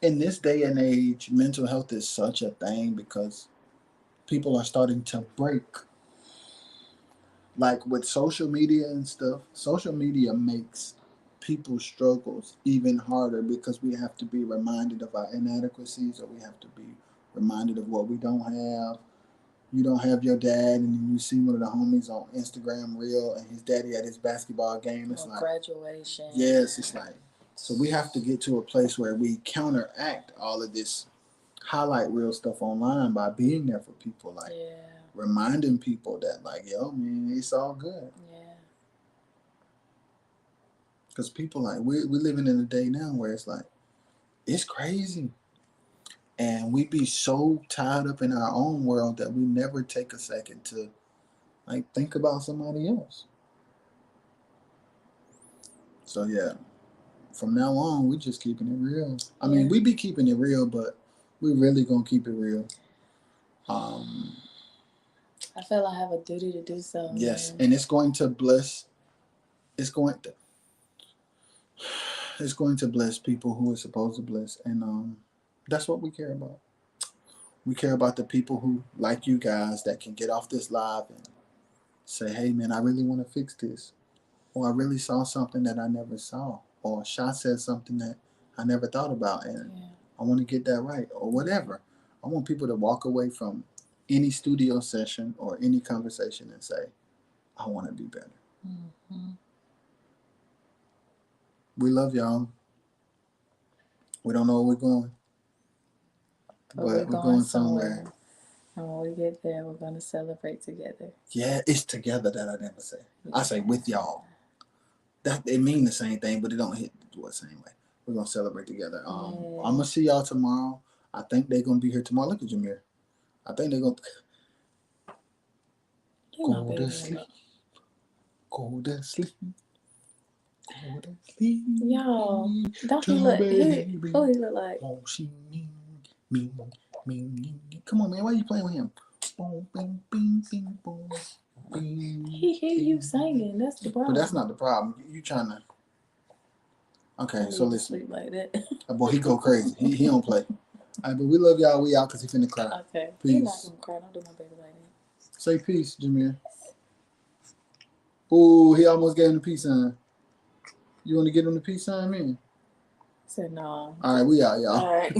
in this day and age, mental health is such a thing because people are starting to break. Like with social media and stuff, social media makes people's struggles even harder because we have to be reminded of our inadequacies or we have to be reminded of what we don't have. You don't have your dad, and then you see one of the homies on Instagram reel and his daddy at his basketball game. It's Or like, graduation. yes, it's like, so we have to get to a place where we counteract all of this highlight real stuff online by being there for people, like Yeah. reminding people that, like, yo, man, it's all good. Yeah. Because people like we're living in a day now where it's like it's crazy, and we be so tied up in our own world that we never take a second to like think about somebody else. So yeah, from now on, we just keeping it real. I mean, we be keeping it real, but we really gonna keep it real. Um, I feel I have a duty to do so. yes, Man. and it's going to bless. It's going to bless people who it's supposed to bless, and that's what we care about. We care about the people who like you guys that can get off this live and say, "Hey, man, I really want to fix this," or "I really saw something that I never saw," or "Shot said something that I never thought about, and I want to get that right," or whatever. I want people to walk away from any studio session or any conversation and say, "I want to be better." Mm-hmm. We love y'all. We don't know where we're going, but we're we're going going somewhere. somewhere. And when we get there, we're going to celebrate together. Yeah, it's together that I never say. I say with y'all. That it mean the same thing, but it don't hit the same way. We're gonna celebrate together. I'm gonna see y'all tomorrow. I think they're gonna be here tomorrow. Look at Jameer. I think they're gonna go to sleep. Go to sleep. Go to sleep. Y'all, don't he look? Who he look like? Oh, she me. Come on, man. Why are you playing with him? He hear you singing. That's the problem. But that's not the problem. You trying to. Okay, so listen. Sleep like that. Boy, he go crazy. He don't play. All right, but we love y'all. We out because he finna cry. Okay. Peace. He not gonna cry. Don't do my baby like that. Say peace, Jameer. Ooh, he almost gave him the peace sign. You want to get him the peace sign, man? I said no. All right, we out, y'all. All right.